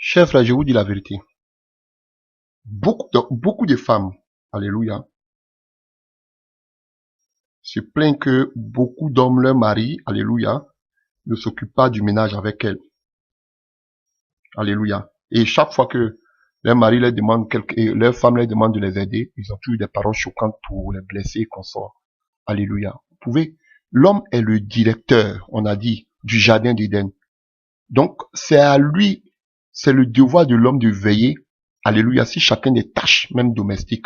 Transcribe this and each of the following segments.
Chers frères, je vous dis la vérité. Beaucoup de femmes, alléluia, se plaignent que beaucoup d'hommes, leur mari, alléluia, ne s'occupent pas du ménage avec elles. Alléluia. Et chaque fois que leur mari leur demande leur femme leur demande de les aider, ils ont toujours des paroles choquantes pour les blesser et consorts. Alléluia. Vous pouvez, l'homme est le directeur, on a dit, du jardin d'Éden. Donc, c'est à lui, c'est le devoir de l'homme de veiller, alléluia, si chacun des tâches, même domestiques.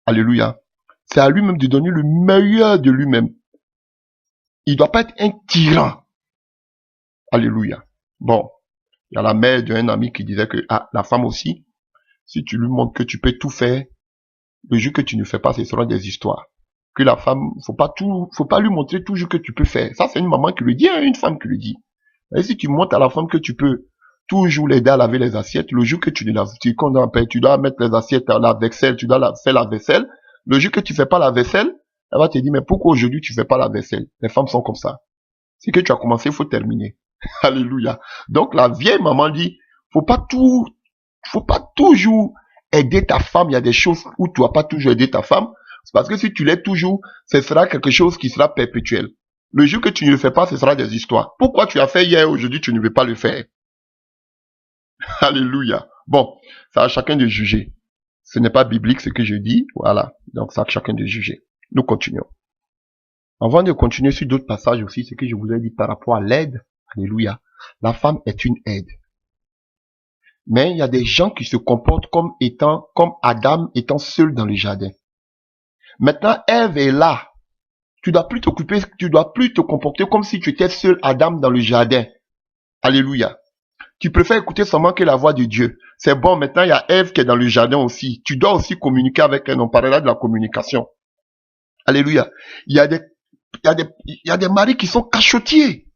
Alléluia. C'est à lui-même de donner le meilleur de lui-même. Il ne doit pas être un tyran. Alléluia. Bon, il y a la mère d'un ami qui disait que la femme aussi, si tu lui montres que tu peux tout faire, le jour que tu ne fais pas, ce sera des histoires. Que la femme, faut pas lui montrer toujours que tu peux faire. Ça, c'est une maman qui le dit, hein, une femme qui le dit. Et si tu montres à la femme que tu peux toujours l'aider à laver les assiettes, le jour que tu ne laves, tu dois mettre les assiettes à la vaisselle, tu dois faire la vaisselle, le jour que tu fais pas la vaisselle, elle va te dire, mais pourquoi aujourd'hui tu fais pas la vaisselle? Les femmes sont comme ça. C'est que tu as commencé, il faut terminer. Alléluia. Donc la vieille maman dit, faut pas toujours aider ta femme. Il y a des choses où tu vas pas toujours aider ta femme. C'est parce que si tu l'aides toujours, ce sera quelque chose qui sera perpétuel. Le jour que tu ne le fais pas, ce sera des histoires. Pourquoi tu as fait hier, aujourd'hui, tu ne veux pas le faire? Alléluia. Bon, ça à chacun de juger. Ce n'est pas biblique ce que je dis. Voilà. Donc ça à chacun de juger. Nous continuons. Avant de continuer sur d'autres passages aussi, ce que je vous ai dit par rapport à l'aide. Alléluia. La femme est une aide. Mais il y a des gens qui se comportent comme Adam étant seul dans le jardin. Maintenant, Ève est là. Tu dois plus te comporter comme si tu étais seul Adam dans le jardin. Alléluia. Tu préfères écouter seulement que la voix de Dieu. C'est bon, maintenant il y a Ève qui est dans le jardin aussi. Tu dois aussi communiquer avec elle. On parlera de la communication. Alléluia. Il y a des maris qui sont cachotiers.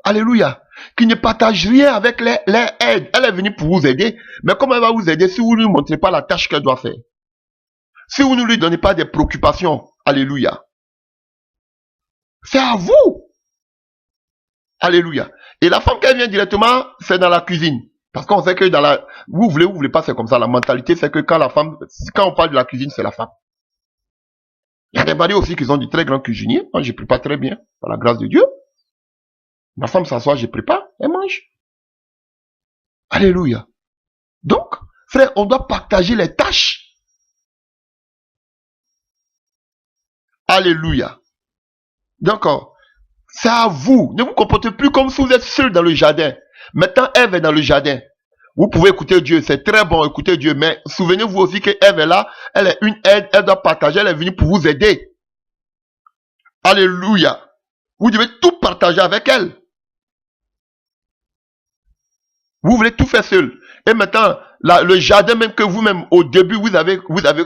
Alléluia. Qui ne partagent rien avec les aides. Elle est venue pour vous aider. Mais comment elle va vous aider si vous ne lui montrez pas la tâche qu'elle doit faire? Si vous ne lui donnez pas des préoccupations. Alléluia. C'est à vous. Alléluia. Et la femme qui vient directement, c'est dans la cuisine. Parce qu'on sait que vous voulez pas, c'est comme ça. La mentalité, c'est que quand on parle de la cuisine, c'est la femme. Il y a des maris aussi qui ont du très grand cuisinier. Moi, je prépare très bien, par la grâce de Dieu. Ma femme s'assoit, je prépare, elle mange. Alléluia. Donc, frère, on doit partager les tâches. Alléluia. D'accord. C'est à vous. Ne vous comportez plus comme si vous êtes seul dans le jardin. Maintenant, Ève est dans le jardin. Vous pouvez écouter Dieu, c'est très bon écouter Dieu, mais souvenez-vous aussi que Ève est là, elle est une aide, elle doit partager, elle est venue pour vous aider. Alléluia. Vous devez tout partager avec elle. Vous voulez tout faire seul. Et maintenant, le jardin même que vous-même, au début, vous avez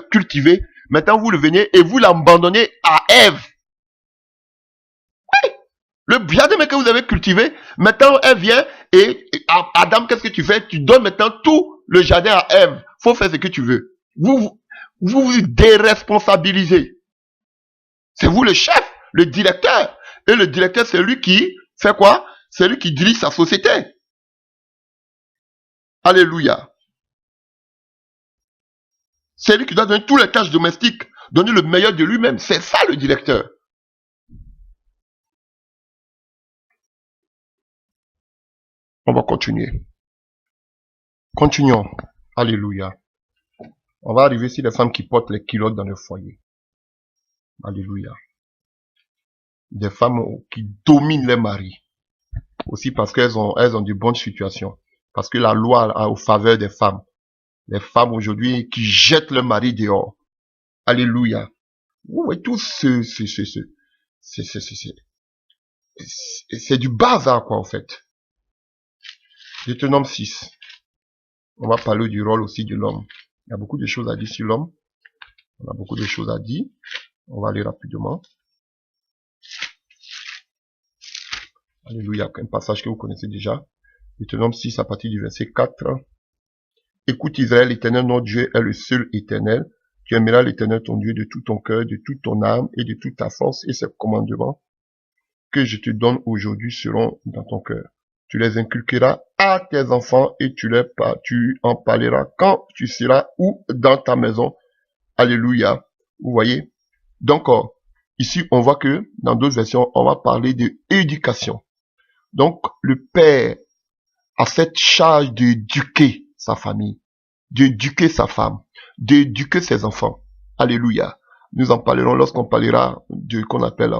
cultivé, maintenant vous le venez et vous l'abandonnez à Ève. Oui. Le jardin même que vous avez cultivé, maintenant elle vient et Adam, qu'est-ce que tu fais? Tu donnes maintenant tout le jardin à Ève. Faut faire ce que tu veux. Vous vous déresponsabilisez. C'est vous le chef, le directeur. Et le directeur, c'est lui qui fait quoi? C'est lui qui dirige sa société. Alléluia. C'est lui qui doit donner toutes les tâches domestiques, donner le meilleur de lui-même. C'est ça le directeur. On va continuer. Continuons. Alléluia. On va arriver sur les femmes qui portent les culottes dans le foyer. Alléluia. Des femmes qui dominent les maris. Aussi parce qu'elles ont de bonnes situations. Parce que la loi a au faveur des femmes. Les femmes aujourd'hui qui jettent leur mari dehors. Alléluia. Vous voyez tout c'est du bazar quoi en fait. Deutéronome 6. On va parler du rôle aussi de l'homme. Il y a beaucoup de choses à dire sur l'homme. On a beaucoup de choses à dire. On va aller rapidement. Alléluia. Un passage que vous connaissez déjà. Deutéronome 6 à partir du verset 4. Écoute Israël, l'Éternel notre Dieu est le seul éternel. Tu aimeras l'Éternel ton Dieu de tout ton cœur, de toute ton âme et de toute ta force, et ses commandements que je te donne aujourd'hui seront dans ton cœur. Tu les inculqueras à tes enfants et tu en parleras quand tu seras ou dans ta maison. Alléluia. Vous voyez? Donc, ici, on voit que dans d'autres versions, on va parler de éducation. Donc, le père a cette charge d'éduquer sa famille, d'éduquer sa femme, d'éduquer ses enfants. Alléluia. Nous en parlerons lorsqu'on parlera de qu'on appelle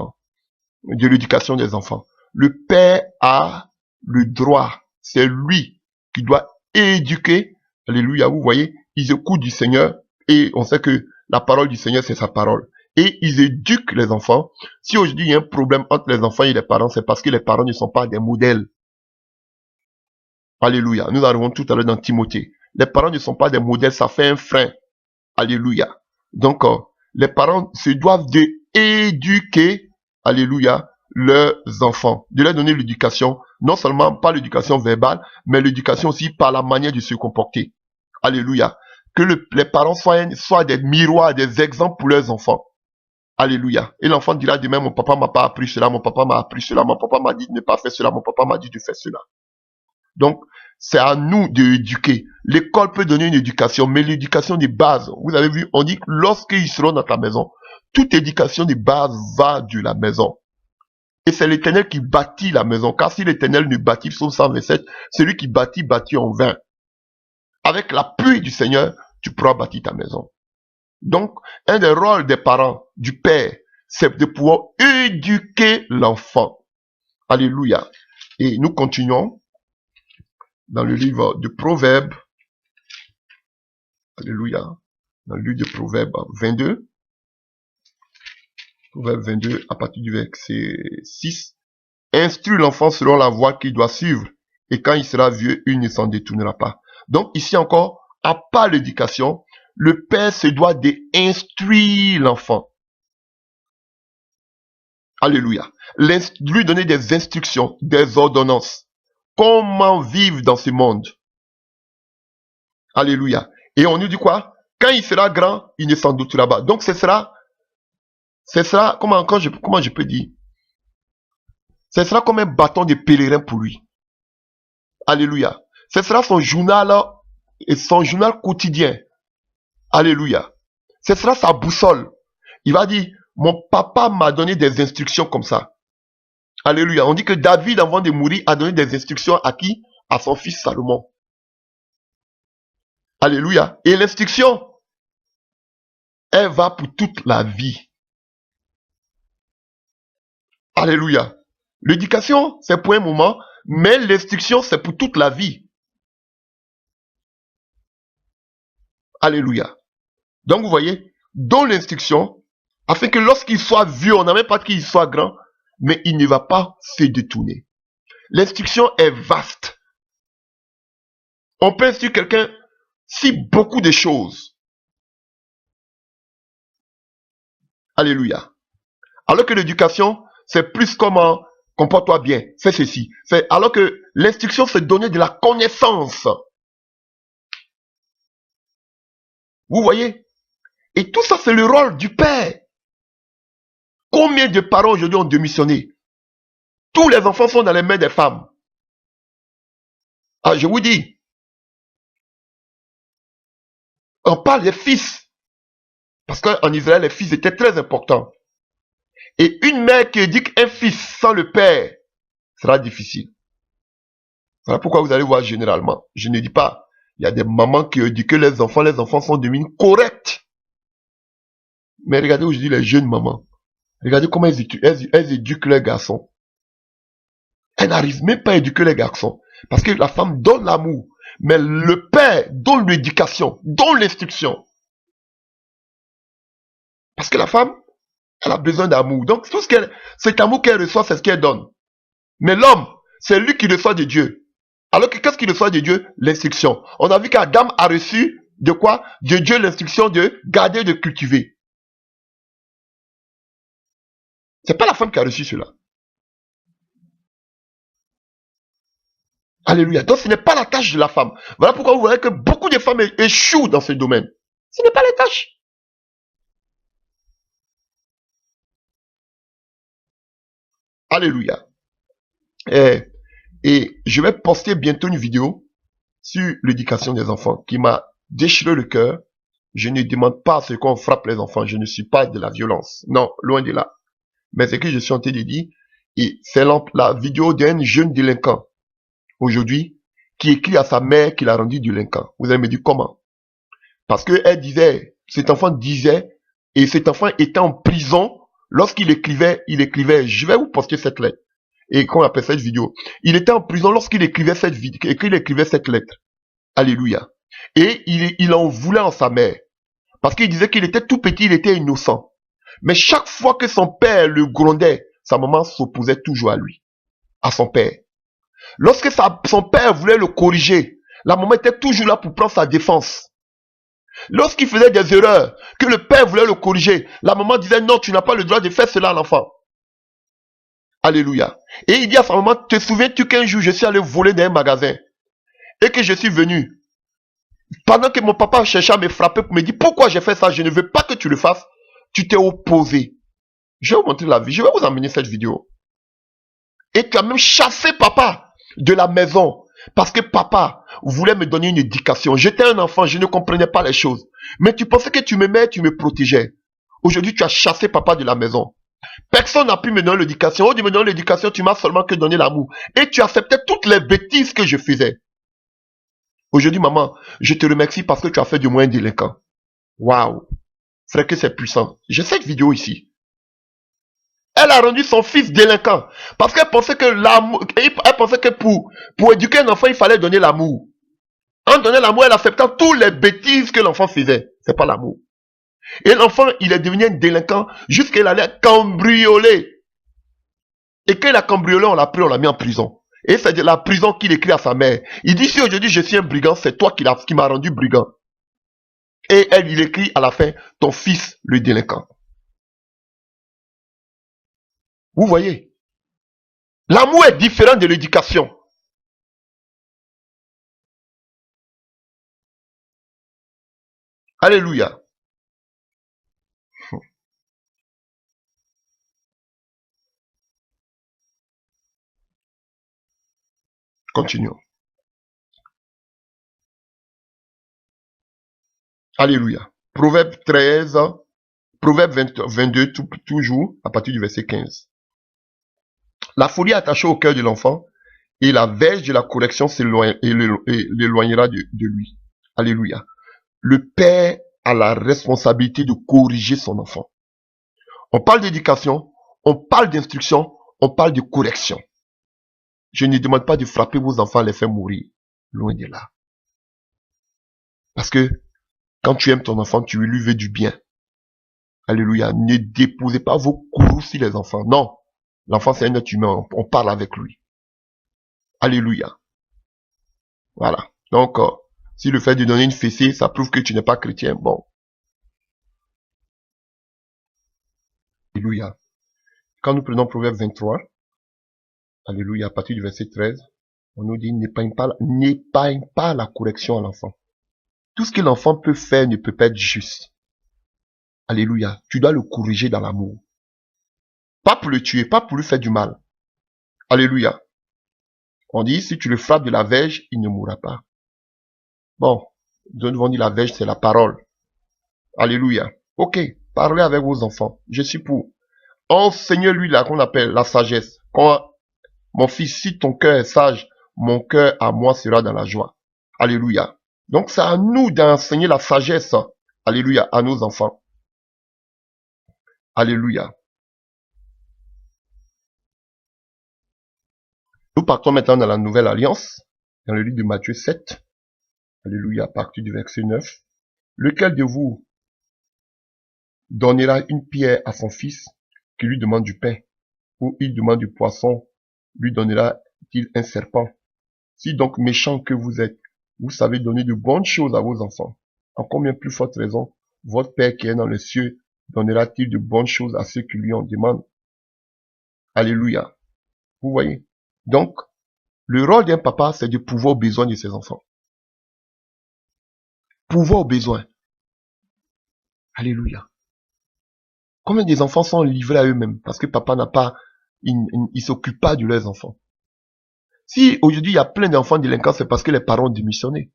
de l'éducation des enfants. Le père a le droit, c'est lui qui doit éduquer. Alléluia, vous voyez, ils écoutent du Seigneur et on sait que la parole du Seigneur, c'est sa parole. Et ils éduquent les enfants. Si aujourd'hui il y a un problème entre les enfants et les parents, c'est parce que les parents ne sont pas des modèles. Alléluia. Nous arrivons tout à l'heure dans Timothée. Les parents ne sont pas des modèles, ça fait un frein. Alléluia. Donc, les parents se doivent d'éduquer, alléluia, leurs enfants. De leur donner l'éducation, non seulement pas l'éducation verbale, mais l'éducation aussi par la manière de se comporter. Alléluia. Que les parents soient des miroirs, des exemples pour leurs enfants. Alléluia. Et l'enfant dira demain, mon papa m'a pas appris cela, mon papa m'a appris cela, mon papa m'a dit de ne pas faire cela, mon papa m'a dit de faire cela. Donc, c'est à nous d'éduquer. L'école peut donner une éducation, mais l'éducation de base, vous avez vu, on dit que lorsqu'ils seront dans ta maison, toute éducation de base va de la maison. Et c'est l'Éternel qui bâtit la maison. Car si l'Éternel ne bâtit, psaume 127, celui qui bâtit, bâtit en vain. Avec l'appui du Seigneur, tu pourras bâtir ta maison. Donc, un des rôles des parents, du père, c'est de pouvoir éduquer l'enfant. Alléluia. Et nous continuons dans le livre de Proverbes. Alléluia. Dans le livre de Proverbes 22. Proverbes 22, à partir du verset 6. Instruis l'enfant selon la voie qu'il doit suivre, et quand il sera vieux, il ne s'en détournera pas. Donc ici encore, à part l'éducation, le père se doit d'instruire l'enfant. Alléluia. Lui donner des instructions, des ordonnances. Comment vivre dans ce monde. Alléluia. Et on nous dit quoi? Quand il sera grand, il ne s'en doutera pas. Donc ce sera, comment je peux dire? Ce sera comme un bâton de pèlerin pour lui. Alléluia. Ce sera son journal et son journal quotidien. Alléluia. Ce sera sa boussole. Il va dire, mon papa m'a donné des instructions comme ça. Alléluia. On dit que David, avant de mourir, a donné des instructions à qui? À son fils Salomon. Alléluia. Et l'instruction, elle va pour toute la vie. Alléluia. L'éducation, c'est pour un moment, mais l'instruction, c'est pour toute la vie. Alléluia. Donc, vous voyez, dans l'instruction, afin que lorsqu'il soit vieux, on n'a même pas qu'il soit grand, mais il ne va pas se détourner. L'instruction est vaste. On peut instruire quelqu'un si beaucoup de choses. Alléluia. Alors que l'éducation, c'est plus comment comporte-toi bien, fais ceci. Alors que l'instruction, c'est donner de la connaissance. Vous voyez? Et tout ça, c'est le rôle du père. Combien de parents aujourd'hui ont démissionné? Tous les enfants sont dans les mains des femmes. Ah, je vous dis, on parle des fils. Parce qu'en Israël, les fils étaient très importants. Et une mère qui éduque un fils sans le père sera difficile. Voilà pourquoi vous allez voir généralement. Je ne dis pas, il y a des mamans qui éduquent les enfants sont devenus corrects. Mais regardez aujourd'hui les jeunes mamans. Regardez comment elles éduquent les garçons. Elles n'arrivent même pas à éduquer les garçons. Parce que la femme donne l'amour. Mais le père donne l'éducation, donne l'instruction. Parce que la femme, elle a besoin d'amour. Donc, tout cet amour qu'elle reçoit, c'est ce qu'elle donne. Mais l'homme, c'est lui qui reçoit de Dieu. Alors que qu'est-ce qu'il reçoit de Dieu? L'instruction. On a vu qu'Adam a reçu de quoi? De Dieu l'instruction de garder, de cultiver. C'est pas la femme qui a reçu cela. Alléluia. Donc ce n'est pas la tâche de la femme. Voilà pourquoi vous voyez que beaucoup de femmes échouent dans ce domaine. Ce n'est pas la tâche. Alléluia. Et je vais poster bientôt une vidéo sur l'éducation des enfants qui m'a déchiré le cœur. Je ne demande pas à ce qu'on frappe les enfants. Je ne suis pas de la violence. Non, loin de là. Mais ce que je suis en train de dire, et c'est la vidéo d'un jeune délinquant aujourd'hui qui écrit à sa mère qu'il a rendu délinquant. Vous allez me dire comment? Parce que elle disait, cet enfant disait, et cet enfant était en prison lorsqu'il écrivait, je vais vous poster cette lettre. Et qu'on appelle cette vidéo. Il était en prison lorsqu'il écrivait cette vidéo, qu'il écrivait cette lettre. Alléluia. Et il en voulait en sa mère. Parce qu'il disait qu'il était tout petit, il était innocent. Mais chaque fois que son père le grondait, sa maman s'opposait toujours à lui, à son père. Lorsque son père voulait le corriger, la maman était toujours là pour prendre sa défense. Lorsqu'il faisait des erreurs, que le père voulait le corriger, la maman disait non, tu n'as pas le droit de faire cela à l'enfant. Alléluia. Et il dit à sa maman, te souviens-tu qu'un jour je suis allé voler dans un magasin et que je suis venu, pendant que mon papa cherchait à me frapper pour me dire pourquoi j'ai fait ça, je ne veux pas que tu le fasses, tu t'es opposé. Je vais vous montrer la vie, je vais vous emmener cette vidéo. Et tu as même chassé papa de la maison parce que papa voulait me donner une éducation. J'étais un enfant, je ne comprenais pas les choses. Mais tu pensais que tu m'aimais, tu me protégeais. Aujourd'hui, tu as chassé papa de la maison. Personne n'a pu me donner l'éducation. Au lieu de me donner l'éducation, tu m'as seulement que donné l'amour. Et tu acceptais toutes les bêtises que je faisais. Aujourd'hui, maman, je te remercie parce que tu as fait de moi un délinquant. Waouh! Frère, que c'est puissant. J'ai cette vidéo ici. Elle a rendu son fils délinquant. Parce qu'elle pensait que l'amour, elle pensait que pour éduquer un enfant, il fallait donner l'amour. En donnant l'amour, elle acceptait toutes les bêtises que l'enfant faisait. C'est pas l'amour. Et l'enfant, il est devenu un délinquant jusqu'à il allait cambrioler. Et quand il a cambriolé, on l'a pris, on l'a mis en prison. Et c'est de la prison qu'il écrit à sa mère. Il dit, si aujourd'hui je suis un brigand, c'est toi qui m'as rendu brigand. Et elle, il écrit à la fin, ton fils, le délinquant. Vous voyez? L'amour est différent de l'éducation. Alléluia. Continuons. Alléluia. Proverbe 13, Proverbe 22, toujours, à partir du verset 15. La folie est attachée au cœur de l'enfant, et la verge de la correction l'éloignera de lui. Alléluia. Le père a la responsabilité de corriger son enfant. On parle d'éducation, on parle d'instruction, on parle de correction. Je ne demande pas de frapper vos enfants, les faire mourir. Loin de là. Parce que quand tu aimes ton enfant, tu lui veux du bien. Alléluia. Ne déposez pas vos courroux sur les enfants. Non. L'enfant, c'est un être humain. On parle avec lui. Alléluia. Voilà. Donc, si le fait de donner une fessée, ça prouve que tu n'es pas chrétien, bon. Alléluia. Quand nous prenons Proverbe 23, Alléluia, à partir du verset 13, on nous dit, n'épargne pas la correction à l'enfant. Tout ce que l'enfant peut faire ne peut pas être juste. Alléluia. Tu dois le corriger dans l'amour. Pas pour le tuer, pas pour lui faire du mal. Alléluia. On dit, si tu le frappes de la verge, il ne mourra pas. Bon, nous devons dire la verge, c'est la parole. Alléluia. Ok, parlez avec vos enfants. Je suis pour. Enseignez-lui là qu'on appelle la sagesse. Quand, mon fils, si ton cœur est sage, mon cœur à moi sera dans la joie. Alléluia. Donc c'est à nous d'enseigner la sagesse. Alléluia, à nos enfants. Alléluia. Nous partons maintenant dans la nouvelle alliance, dans le livre de Matthieu 7. Alléluia, à partir du verset 9. Lequel de vous donnera une pierre à son fils qui lui demande du pain, ou il demande du poisson, lui donnera-t-il un serpent? Si donc méchant que vous êtes, vous savez donner de bonnes choses à vos enfants, en combien plus forte raison, votre Père qui est dans les cieux donnera-t-il de bonnes choses à ceux qui lui en demandent? Alléluia. Vous voyez? Donc, le rôle d'un papa, c'est de pouvoir aux besoins de ses enfants. Pouvoir aux besoins. Alléluia. Combien des enfants sont livrés à eux-mêmes parce que papa n'a pas, il s'occupe pas de leurs enfants. Si aujourd'hui il y a plein d'enfants délinquants, c'est parce que les parents ont démissionné.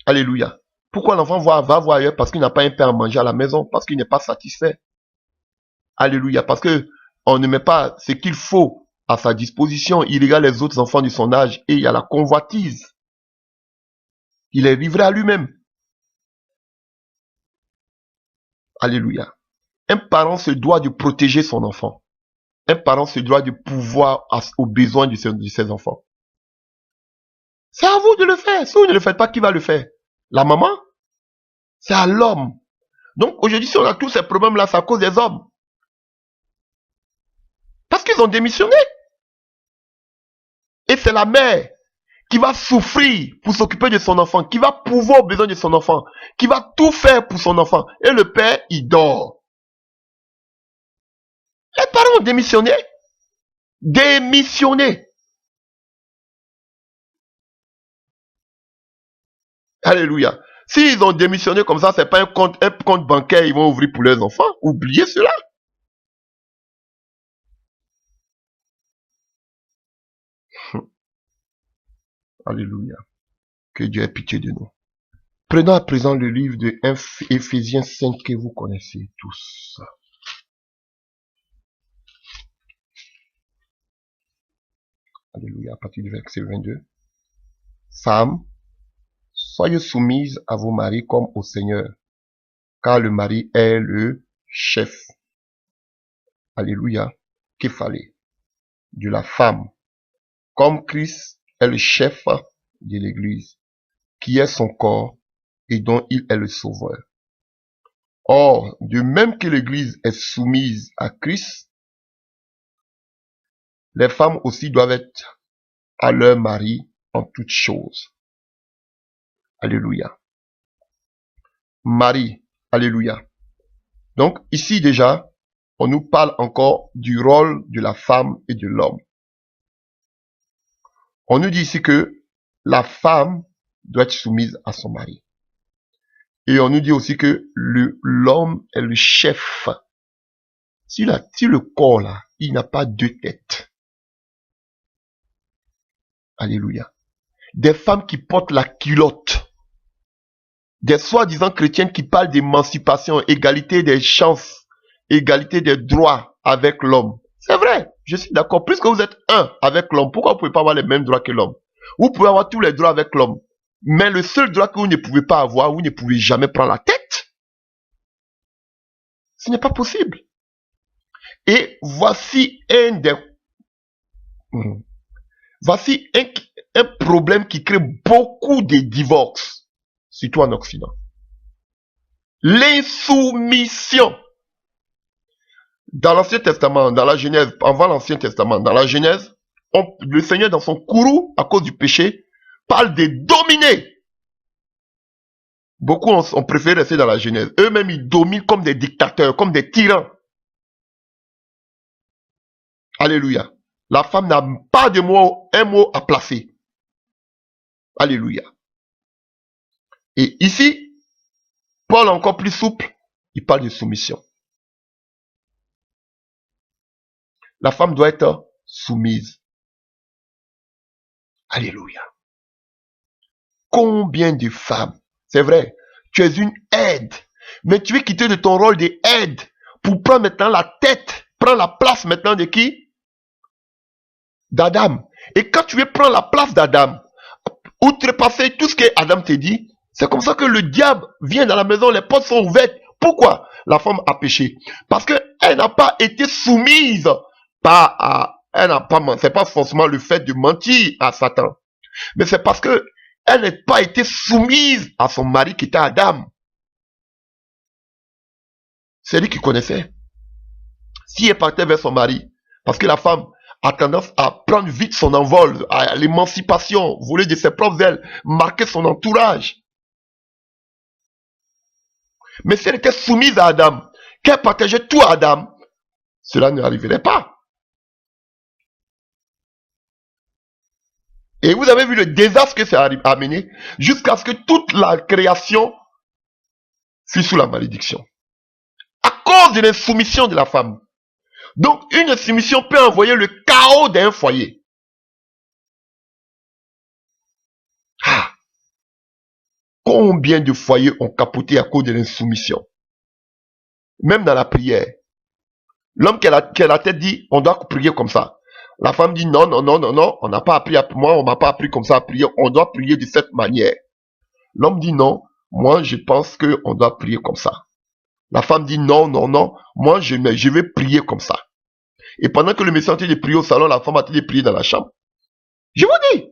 Alléluia. Pourquoi l'enfant va voir ailleurs? Parce qu'il n'a pas un pain à manger à la maison, parce qu'il n'est pas satisfait. Alléluia. Parce que on ne met pas ce qu'il faut à sa disposition. Il regarde les autres enfants de son âge et il y a la convoitise. Il est livré à lui-même. Alléluia. Un parent se doit de protéger son enfant. Un parent se doit de pouvoir aux besoins de ses enfants. C'est à vous de le faire. Si vous ne le faites pas, qui va le faire? La maman? C'est à l'homme. Donc aujourd'hui, si on a tous ces problèmes-là, c'est à cause des hommes. Parce qu'ils ont démissionné. Et c'est la mère qui va souffrir pour s'occuper de son enfant, qui va pouvoir aux besoins de son enfant, qui va tout faire pour son enfant. Et le père, il dort. Les parents ont démissionné. Démissionné. Alléluia. S'ils ont démissionné comme ça, c'est pas un compte bancaire ils vont ouvrir pour leurs enfants. Oubliez cela. Alléluia. Que Dieu ait pitié de nous. Prenons à présent le livre de Éphésiens 5 que vous connaissez tous. Alléluia. À partir du verset 22. Femmes, soyez soumises à vos maris comme au Seigneur, car le mari est le chef. Alléluia. Qu'il fallait de la femme, comme Christ est le chef de l'Église, qui est son corps et dont il est le sauveur. Or, de même que l'Église est soumise à Christ, les femmes aussi doivent être à leur mari en toutes choses. Alléluia. Marie, alléluia. Donc ici déjà, on nous parle encore du rôle de la femme et de l'homme. On nous dit ici que la femme doit être soumise à son mari. Et on nous dit aussi que l'homme est le chef. Si le corps là, il n'a pas deux têtes. Alléluia. Des femmes qui portent la culotte. Des soi-disant chrétiennes qui parlent d'émancipation, égalité des chances, égalité des droits avec l'homme. C'est vrai, je suis d'accord. Puisque vous êtes un avec l'homme, pourquoi vous ne pouvez pas avoir les mêmes droits que l'homme? Vous pouvez avoir tous les droits avec l'homme. Mais le seul droit que vous ne pouvez pas avoir, vous ne pouvez jamais prendre la tête. Ce n'est pas possible. Et voici un problème qui crée beaucoup de divorces, surtout en Occident. L'insoumission. Dans l'Ancien Testament, dans la Genèse, avant l'Ancien Testament, dans la Genèse, le Seigneur dans son courroux, à cause du péché, parle de dominer. Beaucoup ont préféré rester dans la Genèse. Eux-mêmes, ils dominent comme des dictateurs, comme des tyrans. Alléluia. La femme n'a pas de mot, un mot à placer. Alléluia. Et ici, Paul encore plus souple, il parle de soumission. La femme doit être soumise. Alléluia. Combien de femmes, c'est vrai, tu es une aide, mais tu veux quitter de ton rôle d'aide pour prendre maintenant la tête, prendre la place maintenant de qui? D'Adam. Et quand tu veux prendre la place d'Adam, outrepasser tout ce que Adam te dit, c'est comme ça que le diable vient dans la maison, les portes sont ouvertes. Pourquoi la femme a péché? Parce qu'elle n'a pas été soumise c'est pas forcément le fait de mentir à Satan, mais c'est parce que elle n'a pas été soumise à son mari qui était Adam. C'est lui qui connaissait. Si elle partait vers son mari, parce que la femme a tendance à prendre vite son envol, à l'émancipation, voler de ses propres ailes, marquer son entourage. Mais si elle était soumise à Adam, qu'elle partageait tout à Adam, cela ne arriverait pas. Et vous avez vu le désastre que ça a amené, jusqu'à ce que toute la création fût sous la malédiction. À cause de l'insoumission de la femme. Donc, une soumission peut envoyer le chaos d'un foyer. Ah, combien de foyers ont capoté à cause de l'insoumission? Même dans la prière. L'homme qui a la tête dit, on doit prier comme ça. La femme dit, non, non, non, non, non, on n'a pas appris à moi, on m'a pas appris comme ça à prier, on doit prier de cette manière. L'homme dit, non, moi je pense qu'on doit prier comme ça. La femme dit, non, non, non, moi je vais prier comme ça. Et pendant que le monsieur est en train de prier au salon, la femme est en train de prier dans la chambre. Je vous dis,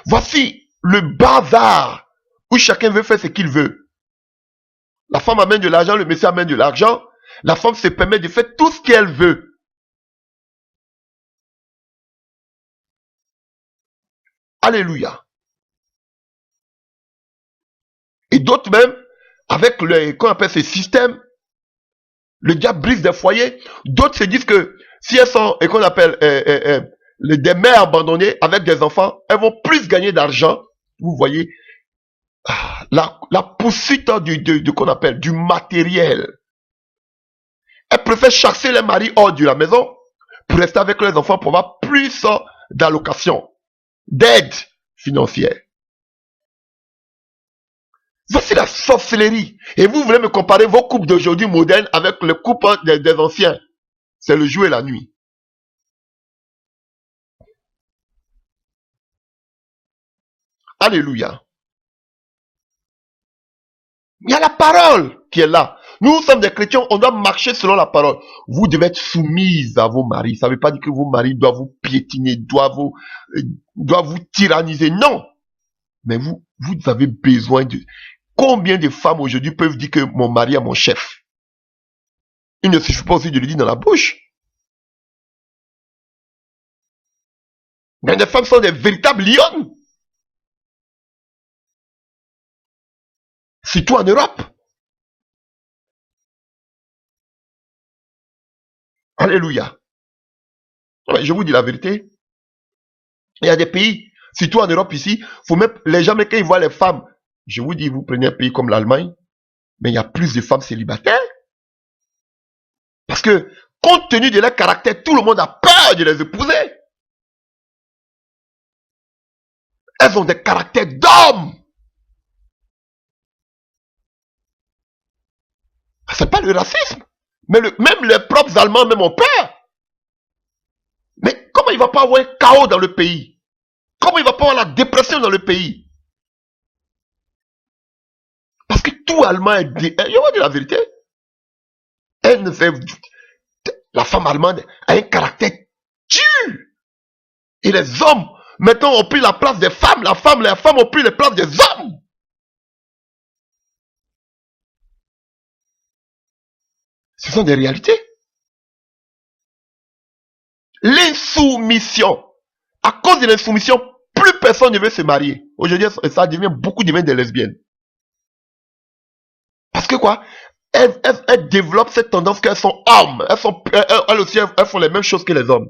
voici le bazar où chacun veut faire ce qu'il veut. La femme amène de l'argent, le monsieur amène de l'argent. La femme se permet de faire tout ce qu'elle veut. Alléluia. Et d'autres même, avec le, qu'on appelle ce système, le diable brise des foyers. D'autres se disent que si elles sont, et qu'on appelle des mères abandonnées avec des enfants, elles vont plus gagner d'argent. Vous voyez, la poursuite qu'on appelle du matériel. Elles préfèrent chasser les maris hors de la maison pour rester avec les enfants pour avoir plus d'allocations, d'aide financière. Voici la sorcellerie. Et vous voulez me comparer vos couples d'aujourd'hui modernes avec le couple des anciens. C'est le jour et la nuit. Alléluia. Il y a la parole qui est là. Nous sommes des chrétiens, on doit marcher selon la parole. Vous devez être soumise à vos maris. Ça ne veut pas dire que vos maris doivent vous piétiner, doivent vous tyranniser. Non. Mais vous avez besoin de... Combien de femmes aujourd'hui peuvent dire que mon mari est mon chef? Il ne suffit pas aussi de le dire dans la bouche. Mais les femmes sont des véritables lionnes. Surtout en Europe. Alléluia. Je vous dis la vérité. Il y a des pays, surtout en Europe ici, faut même, les gens, quand ils voient les femmes, je vous dis, vous prenez un pays comme l'Allemagne, mais il y a plus de femmes célibataires. Parce que, compte tenu de leur caractère, tout le monde a peur de les épouser. Elles ont des caractères d'hommes. C'est pas le racisme. Mais même les propres Allemands même ont peur. Mais comment il va pas avoir un chaos dans le pays? Comment il va pas avoir la dépression dans le pays? Parce que tout Allemand est... Je vais dire la vérité. Elle ne fait... La femme allemande a un caractère dur. Et les hommes, maintenant, ont pris la place des femmes. Les femmes ont pris la place des hommes. Ce sont des réalités. L'insoumission. À cause de l'insoumission, plus personne ne veut se marier. Aujourd'hui, ça devient beaucoup des lesbiennes. Parce que quoi? Elles développent cette tendance qu'elles sont hommes. Elles aussi, elles font les mêmes choses que les hommes.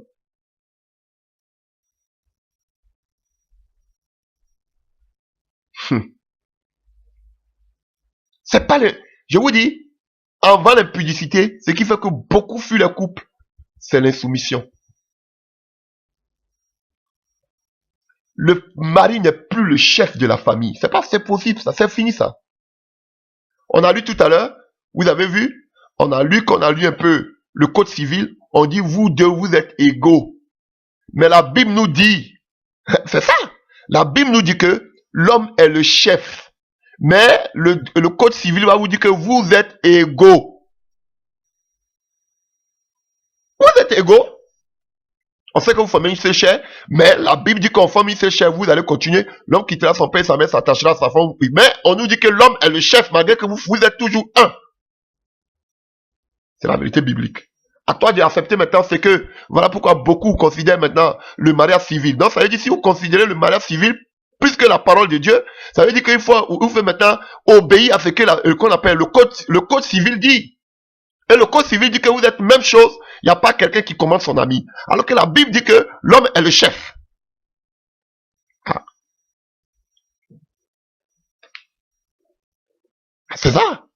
C'est pas le... Je vous dis, avant l'impudicité, ce qui fait que beaucoup fuient les couples, c'est l'insoumission. Le mari n'est plus le chef de la famille. C'est pas, c'est possible, ça, c'est fini ça. On a lu tout à l'heure, vous avez vu, on a lu un peu le code civil, on dit vous deux, vous êtes égaux. Mais la Bible nous dit, c'est ça, la Bible nous dit que l'homme est le chef. Mais le code civil va vous dire que vous êtes égaux. Vous êtes égaux. On sait que vous formez une seule chair, mais la Bible dit qu'on forme une seule chair, vous allez continuer. L'homme quittera son père et sa mère, s'attachera à sa femme. Mais on nous dit que l'homme est le chef, malgré que vous êtes toujours un. C'est la vérité biblique. À toi d'accepter maintenant, c'est que, voilà pourquoi beaucoup considèrent maintenant le mariage civil. Donc ça veut dire, si vous considérez le mariage civil plus que la parole de Dieu, ça veut dire qu'il faut, vous faites maintenant obéir à ce qu'on appelle le code civil dit. Et le code civil dit que vous êtes même chose, il n'y a pas quelqu'un qui commande son ami. Alors que la Bible dit que l'homme est le chef. Ah. C'est ça,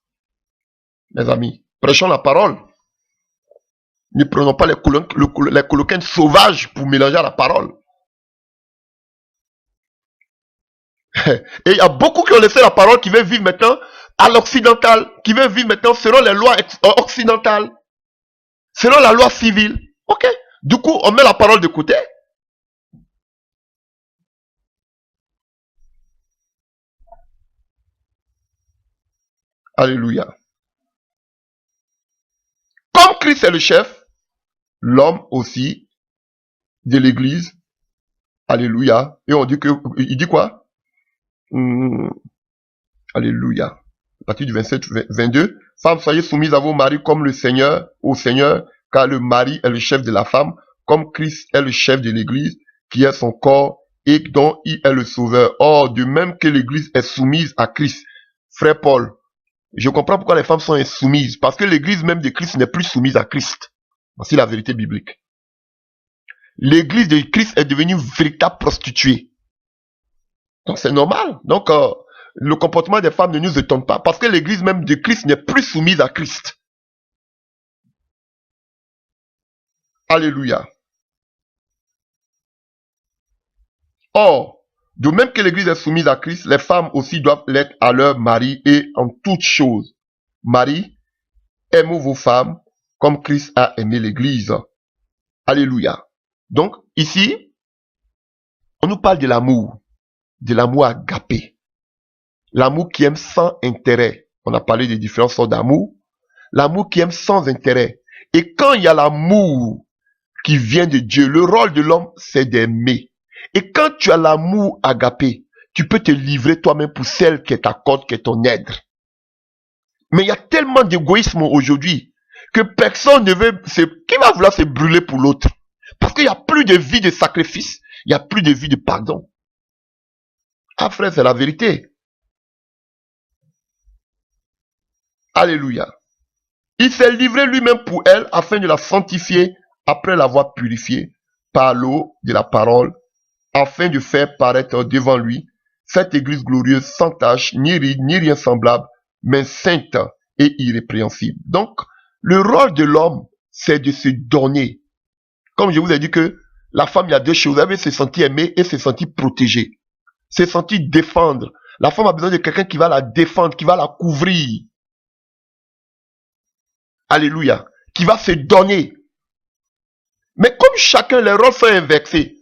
mes amis. Prêchons la parole. Ne prenons pas les coloquins sauvages pour mélanger à la parole. Et il y a beaucoup qui ont laissé la parole, qui veulent vivre maintenant à l'occidental, qui veulent vivre maintenant selon les lois occidentales, selon la loi civile. Ok. Du coup, on met la parole de côté. Alléluia. Comme Christ est le chef, l'homme aussi de l'église. Alléluia. Et on dit que, il dit quoi? Alléluia. À partir du 27, 22. Femmes, soyez soumises à vos maris comme le Seigneur, au Seigneur, car le mari est le chef de la femme, comme Christ est le chef de l'église, qui est son corps et dont il est le sauveur. Or, de même que l'église est soumise à Christ, frère Paul, je comprends pourquoi les femmes sont insoumises, parce que l'église même de Christ n'est plus soumise à Christ. Voici la vérité biblique. L'église de Christ est devenue une véritable prostituée. Donc c'est normal. Donc le comportement des femmes ne nous étonne pas, parce que l'église même de Christ n'est plus soumise à Christ. Alléluia. Or, de même que l'église est soumise à Christ, les femmes aussi doivent l'être à leur mari et en toutes choses. Marie, aimez vos femmes comme Christ a aimé l'église. Alléluia. Donc, ici, on nous parle de l'amour agapé. L'amour qui aime sans intérêt. On a parlé des différentes sortes d'amour. L'amour qui aime sans intérêt. Et quand il y a l'amour qui vient de Dieu, le rôle de l'homme, c'est d'aimer. Et quand tu as l'amour agapé, tu peux te livrer toi-même pour celle qui est ta corde, qui est ton aide. Mais il y a tellement d'égoïsme aujourd'hui que personne ne veut qui va vouloir se brûler pour l'autre. Parce qu'il n'y a plus de vie de sacrifice, il n'y a plus de vie de pardon. Ah frère, c'est la vérité. Alléluia. Il s'est livré lui-même pour elle afin de la sanctifier après l'avoir purifiée par l'eau de la parole, afin de faire paraître devant lui cette église glorieuse sans tache, ni ride, ni rien semblable, mais sainte et irrépréhensible. Donc, le rôle de l'homme, c'est de se donner. Comme je vous ai dit que la femme, il y a deux choses. Elle veut se sentir aimée et se sentir protégée. Se sentir défendre. La femme a besoin de quelqu'un qui va la défendre, qui va la couvrir. Alléluia. Qui va se donner. Mais comme chacun, les rôles sont inversés.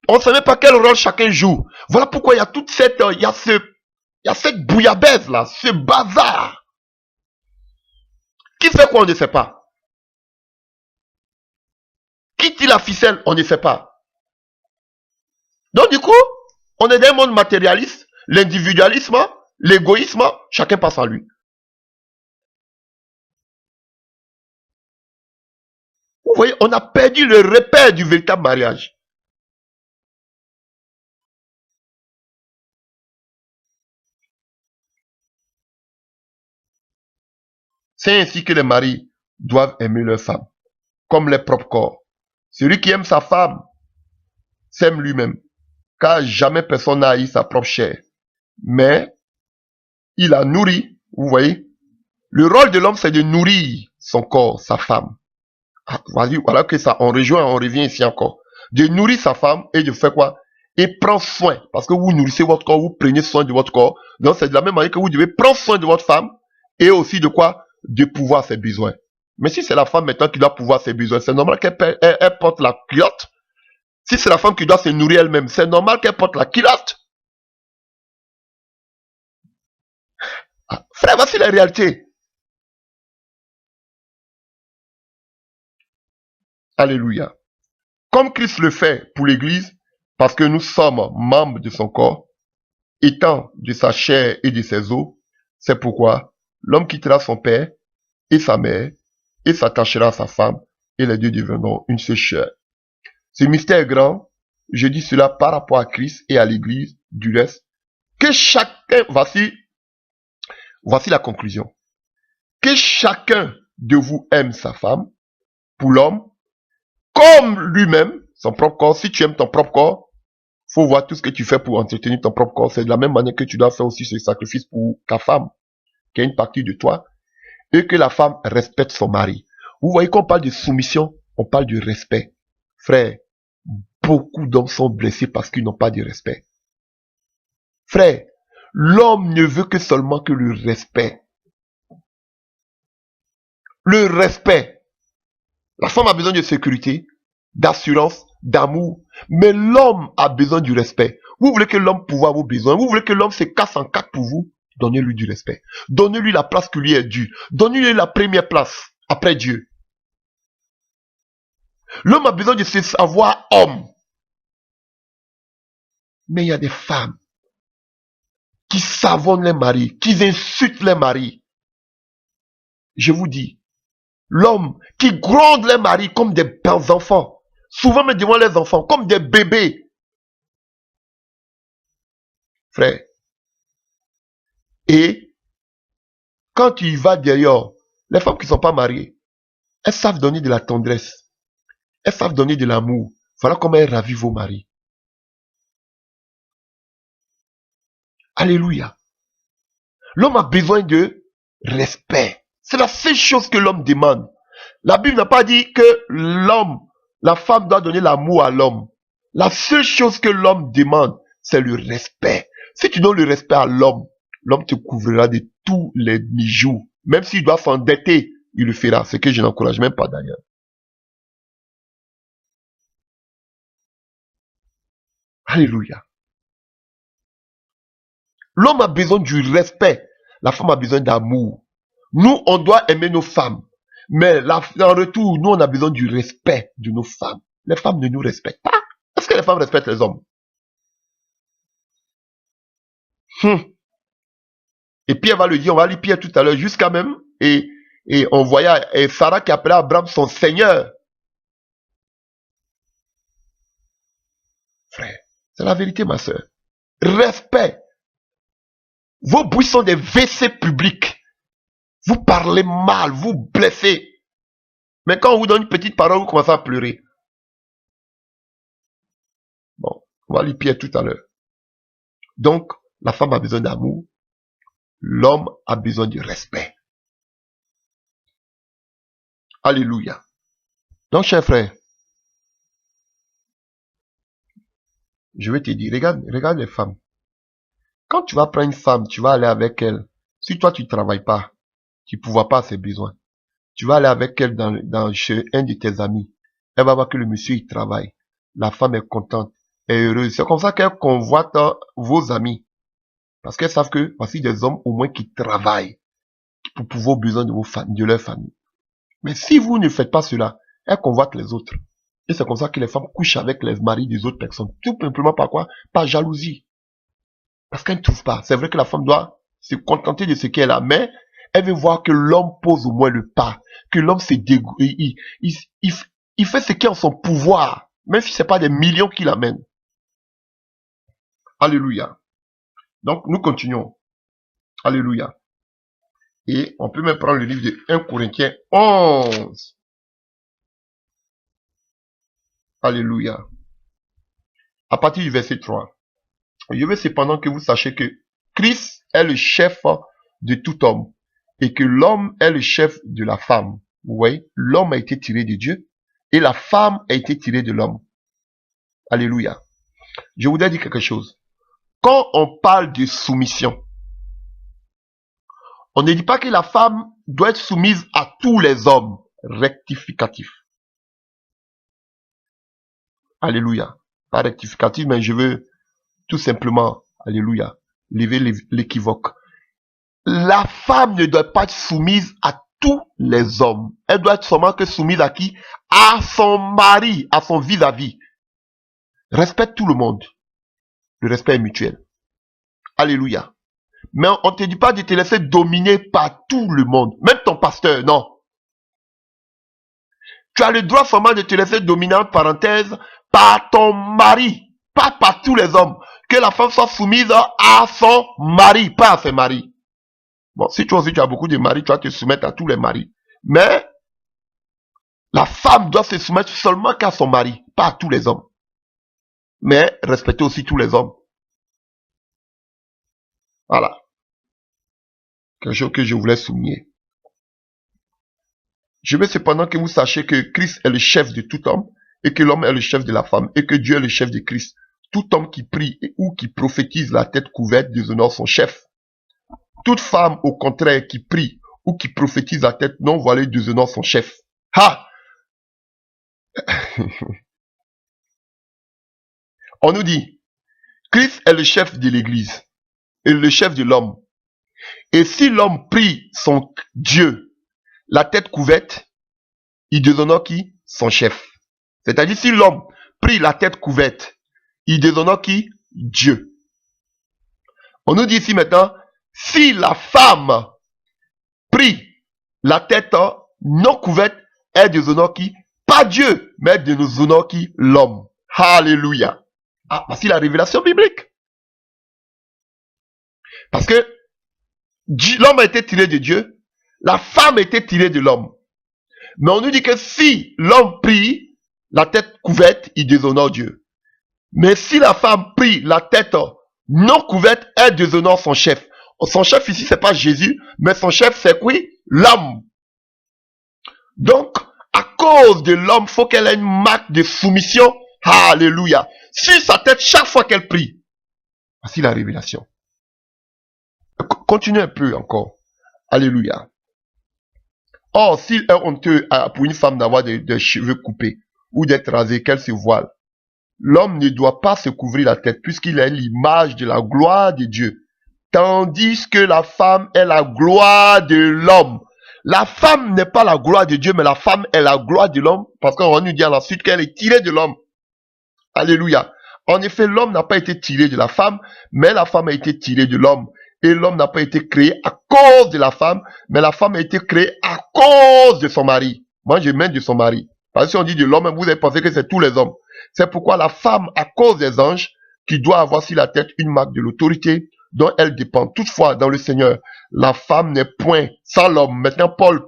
On ne sait même pas quel rôle chacun joue. Voilà pourquoi il y a toute cette, il y a cette bouillabaisse là, ce bazar. Qui fait quoi, on ne sait pas. Qui tire la ficelle, on ne sait pas. Donc du coup, on est dans un monde matérialiste, l'individualisme, l'égoïsme, chacun passe à lui. Vous voyez, on a perdu le repère du véritable mariage. C'est ainsi que les maris doivent aimer leur femme, comme leur propre corps. Celui qui aime sa femme s'aime lui-même, car jamais personne n'a haï sa propre chair. Mais il a nourri, vous voyez. Le rôle de l'homme, c'est de nourrir son corps, sa femme. Voilà que ça, on revient ici encore. De nourrir sa femme et de faire quoi? Et prendre soin. Parce que vous nourrissez votre corps, vous prenez soin de votre corps. Donc c'est de la même manière que vous devez prendre soin de votre femme et aussi de quoi? De pouvoir ses besoins. Mais si c'est la femme maintenant qui doit pouvoir ses besoins, c'est normal qu'elle porte la culotte. Si c'est la femme qui doit se nourrir elle-même, c'est normal qu'elle porte la culotte. Ah, frère, voici la réalité. Alléluia. Comme Christ le fait pour l'Église, parce que nous sommes membres de son corps, étant de sa chair et de ses os, c'est pourquoi l'homme quittera son père et sa mère et s'attachera à sa femme et les deux deviendront une seule chair. Ce mystère est grand, je dis cela par rapport à Christ et à l'Église du reste, que chacun, voici la conclusion, que chacun de vous aime sa femme, pour l'homme, comme lui-même, son propre corps. Si tu aimes ton propre corps, faut voir tout ce que tu fais pour entretenir ton propre corps. C'est de la même manière que tu dois faire aussi ce sacrifice pour ta femme, qui est une partie de toi, et que la femme respecte son mari. Vous voyez qu'on parle de soumission, on parle du respect. Frère, beaucoup d'hommes sont blessés parce qu'ils n'ont pas de respect. Frère, l'homme ne veut que seulement que le respect. Le respect. La femme a besoin de sécurité, d'assurance, d'amour. Mais l'homme a besoin du respect. Vous voulez que l'homme pourvoie vos besoins. Vous voulez que l'homme se casse en quatre pour vous. Donnez-lui du respect. Donnez-lui la place qui lui est due. Donnez-lui la première place après Dieu. L'homme a besoin de se savoir homme. Mais il y a des femmes qui savonnent les maris, qui insultent les maris. Je vous dis, l'homme qui gronde les maris comme des enfants, souvent me devant les enfants, comme des bébés. Frère. Et quand tu y vas derrière, les femmes qui ne sont pas mariées, elles savent donner de la tendresse. Elles savent donner de l'amour. Voilà comment elles ravivent vos maris. Alléluia. L'homme a besoin de respect. C'est la seule chose que l'homme demande. La Bible n'a pas dit que l'homme, la femme doit donner l'amour à l'homme. La seule chose que l'homme demande, c'est le respect. Si tu donnes le respect à l'homme, l'homme te couvrira de tous les jours. Même s'il doit s'endetter, il le fera. Ce que je n'encourage même pas d'ailleurs. Alléluia. L'homme a besoin du respect. La femme a besoin d'amour. Nous, on doit aimer nos femmes. Mais en retour, nous, on a besoin du respect de nos femmes. Les femmes ne nous respectent pas. Est-ce que les femmes respectent les hommes? Et Pierre va le dire, on va lire Pierre tout à l'heure, jusqu'à même, et on voyait Sarah qui appelait Abraham son Seigneur. Frère, c'est la vérité, ma soeur. Respect. Vos bouches sont des WC publics. Vous parlez mal, vous blessez. Mais quand on vous donne une petite parole, vous commencez à pleurer. Bon, on va lire Pierre tout à l'heure. Donc, la femme a besoin d'amour. L'homme a besoin de respect. Alléluia. Donc, cher frère, je vais te dire, regarde les femmes. Quand tu vas prendre une femme, tu vas aller avec elle. Si toi, tu ne travailles pas, tu ne pourvois pas à ses besoins. Tu vas aller avec elle chez un de tes amis. Elle va voir que le monsieur, il travaille. La femme est contente, est heureuse. C'est comme ça qu'elle convoite vos amis. Parce qu'elles savent que voici des hommes au moins qui travaillent pour pouvoir aux besoins de leur famille. Mais si vous ne faites pas cela, elles convoitent les autres. Et c'est comme ça que les femmes couchent avec les maris des autres personnes. Tout simplement par quoi? Par jalousie. Parce qu'elle ne trouve pas. C'est vrai que la femme doit se contenter de ce qu'elle a, mais elle veut voir que l'homme pose au moins le pas. Que l'homme se dégoûte. Il fait ce qui est en son pouvoir. Même si ce n'est pas des millions qu'il amène. Alléluia. Donc, nous continuons. Alléluia. Et on peut même prendre le livre de 1 Corinthiens 11. Alléluia. À partir du verset 3. Je veux cependant que vous sachiez que Christ est le chef de tout homme et que l'homme est le chef de la femme. Vous voyez, l'homme a été tiré de Dieu et la femme a été tirée de l'homme. Alléluia. Je voudrais dire quelque chose. Quand on parle de soumission, on ne dit pas que la femme doit être soumise à tous les hommes. Rectificatif. Alléluia. Pas rectificatif, mais je veux tout simplement, alléluia, lever l'équivoque. La femme ne doit pas être soumise à tous les hommes. Elle doit être seulement que soumise à qui? À son mari, à son vis-à-vis. Respecte tout le monde. Le respect est mutuel. Alléluia. Mais on ne te dit pas de te laisser dominer par tout le monde. Même ton pasteur, non. Tu as le droit seulement de te laisser dominer, en parenthèse, par ton mari. Pas par tous les hommes. Que la femme soit soumise à son mari, pas à ses maris. Bon, si toi aussi tu as beaucoup de maris, tu vas te soumettre à tous les maris. Mais la femme doit se soumettre seulement qu'à son mari, pas à tous les hommes. Mais respecter aussi tous les hommes. Voilà. Quelque chose que je voulais souligner. Je veux cependant que vous sachiez que Christ est le chef de tout homme et que l'homme est le chef de la femme et que Dieu est le chef de Christ. Tout homme qui prie ou qui prophétise la tête couverte déshonore son chef. Toute femme, au contraire, qui prie ou qui prophétise la tête non voilée déshonore son chef. Ha! On nous dit, Christ est le chef de l'Église et le chef de l'homme. Et si l'homme prie son Dieu, la tête couverte, il déshonore qui? Son chef. C'est-à-dire, si l'homme prie la tête couverte, il déshonore qui? Dieu. On nous dit ici maintenant, si la femme prie la tête non couverte, elle déshonore qui? Pas Dieu, mais elle déshonore qui? L'homme. Alléluia. Ah, voici la révélation biblique. Parce que l'homme a été tiré de Dieu, la femme a été tirée de l'homme. Mais on nous dit que si l'homme prie la tête couverte, il déshonore Dieu. Mais si la femme prie la tête non couverte, elle déshonore son chef. Son chef ici, c'est pas Jésus, mais son chef, c'est quoi? L'homme. Donc, à cause de l'homme, faut qu'elle ait une marque de soumission. Alléluia. Sur sa tête, chaque fois qu'elle prie. Voici la révélation. Continuez un peu encore. Alléluia. Or, s'il est honteux pour une femme d'avoir des cheveux coupés ou d'être rasée, qu'elle se voile, l'homme ne doit pas se couvrir la tête puisqu'il est l'image de la gloire de Dieu. Tandis que la femme est la gloire de l'homme. La femme n'est pas la gloire de Dieu, mais la femme est la gloire de l'homme parce qu'on va nous dire ensuite qu'elle est tirée de l'homme. Alléluia. En effet, l'homme n'a pas été tiré de la femme, mais la femme a été tirée de l'homme. Et l'homme n'a pas été créé à cause de la femme, mais la femme a été créée à cause de son mari. Moi, je mets de son mari. Parce que si on dit de l'homme, vous avez pensé que c'est tous les hommes. C'est pourquoi la femme, à cause des anges, qui doit avoir sur la tête une marque de l'autorité dont elle dépend. Toutefois, dans le Seigneur, la femme n'est point sans l'homme. Maintenant, Paul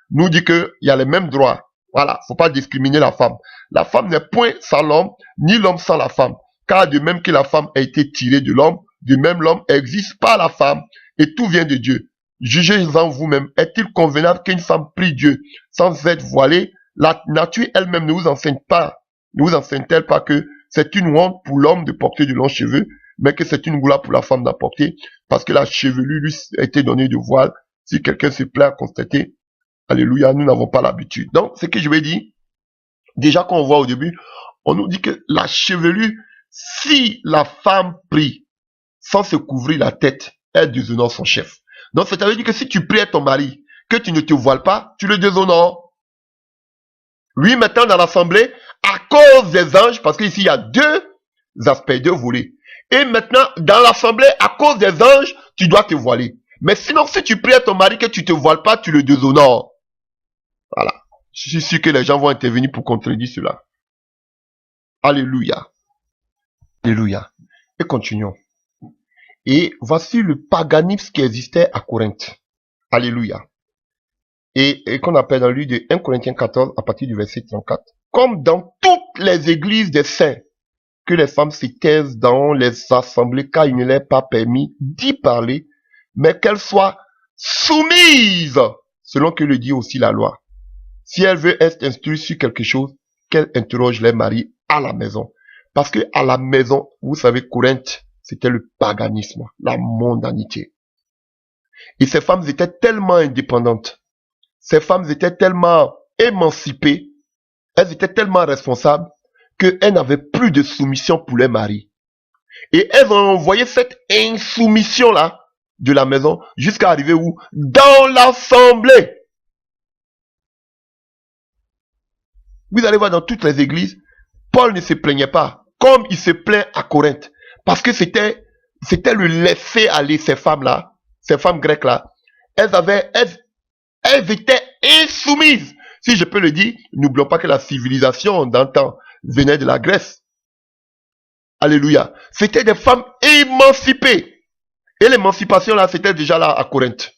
nous dit qu'il y a les mêmes droits. Voilà, faut pas discriminer la femme. La femme n'est point sans l'homme, ni l'homme sans la femme. Car de même que la femme a été tirée de l'homme, de même l'homme existe par la femme, et tout vient de Dieu. Jugez-en vous-même. Est-il convenable qu'une femme prie Dieu sans être voilée? La nature elle-même ne vous enseigne pas, ne vous enseigne-t-elle pas que c'est une honte pour l'homme de porter de longs cheveux, mais que c'est une gloire pour la femme d'apporter, parce que la chevelure lui a été donnée de voile. Si quelqu'un se plaît à constater, alléluia, nous n'avons pas l'habitude. Donc, ce que je vais dire, déjà qu'on voit au début, on nous dit que la chevelure, si la femme prie sans se couvrir la tête, elle déshonore son chef. Donc, c'est-à-dire que si tu pries à ton mari, que tu ne te voiles pas, tu le déshonores. Lui, maintenant, dans l'assemblée, à cause des anges, parce qu'ici, il y a deux aspects, deux volets. Et maintenant, dans l'assemblée, à cause des anges, tu dois te voiler. Mais sinon, si tu pries à ton mari que tu te voiles pas, tu le déshonores. Voilà. Je suis sûr que les gens vont intervenir pour contredire cela. Alléluia. Alléluia. Et continuons. Et voici le paganisme qui existait à Corinthe. Alléluia. Et qu'on appelle dans le livre de 1 Corinthiens 14 à partir du verset 34. Comme dans toutes les églises des saints, que les femmes se taisent dans les assemblées car il ne leur est pas permis d'y parler, mais qu'elles soient soumises, selon que le dit aussi la loi. Si elle veut être instruite sur quelque chose, qu'elle interroge les maris à la maison. Parce que à la maison, vous savez, Corinthe, c'était le paganisme, la mondanité. Et ces femmes étaient tellement indépendantes, ces femmes étaient tellement émancipées, elles étaient tellement responsables qu'elles n'avaient plus de soumission pour les maris. Et elles ont envoyé cette insoumission-là de la maison jusqu'à arriver où? Dans l'assemblée. Vous allez voir dans toutes les églises, Paul ne se plaignait pas, comme il se plaint à Corinthe. Parce que c'était le laisser aller, ces femmes-là, ces femmes grecques-là. Elles étaient insoumises. Si je peux le dire, n'oublions pas que la civilisation d'antan venait de la Grèce. Alléluia. C'était des femmes émancipées. Et l'émancipation là, c'était déjà là à Corinthe.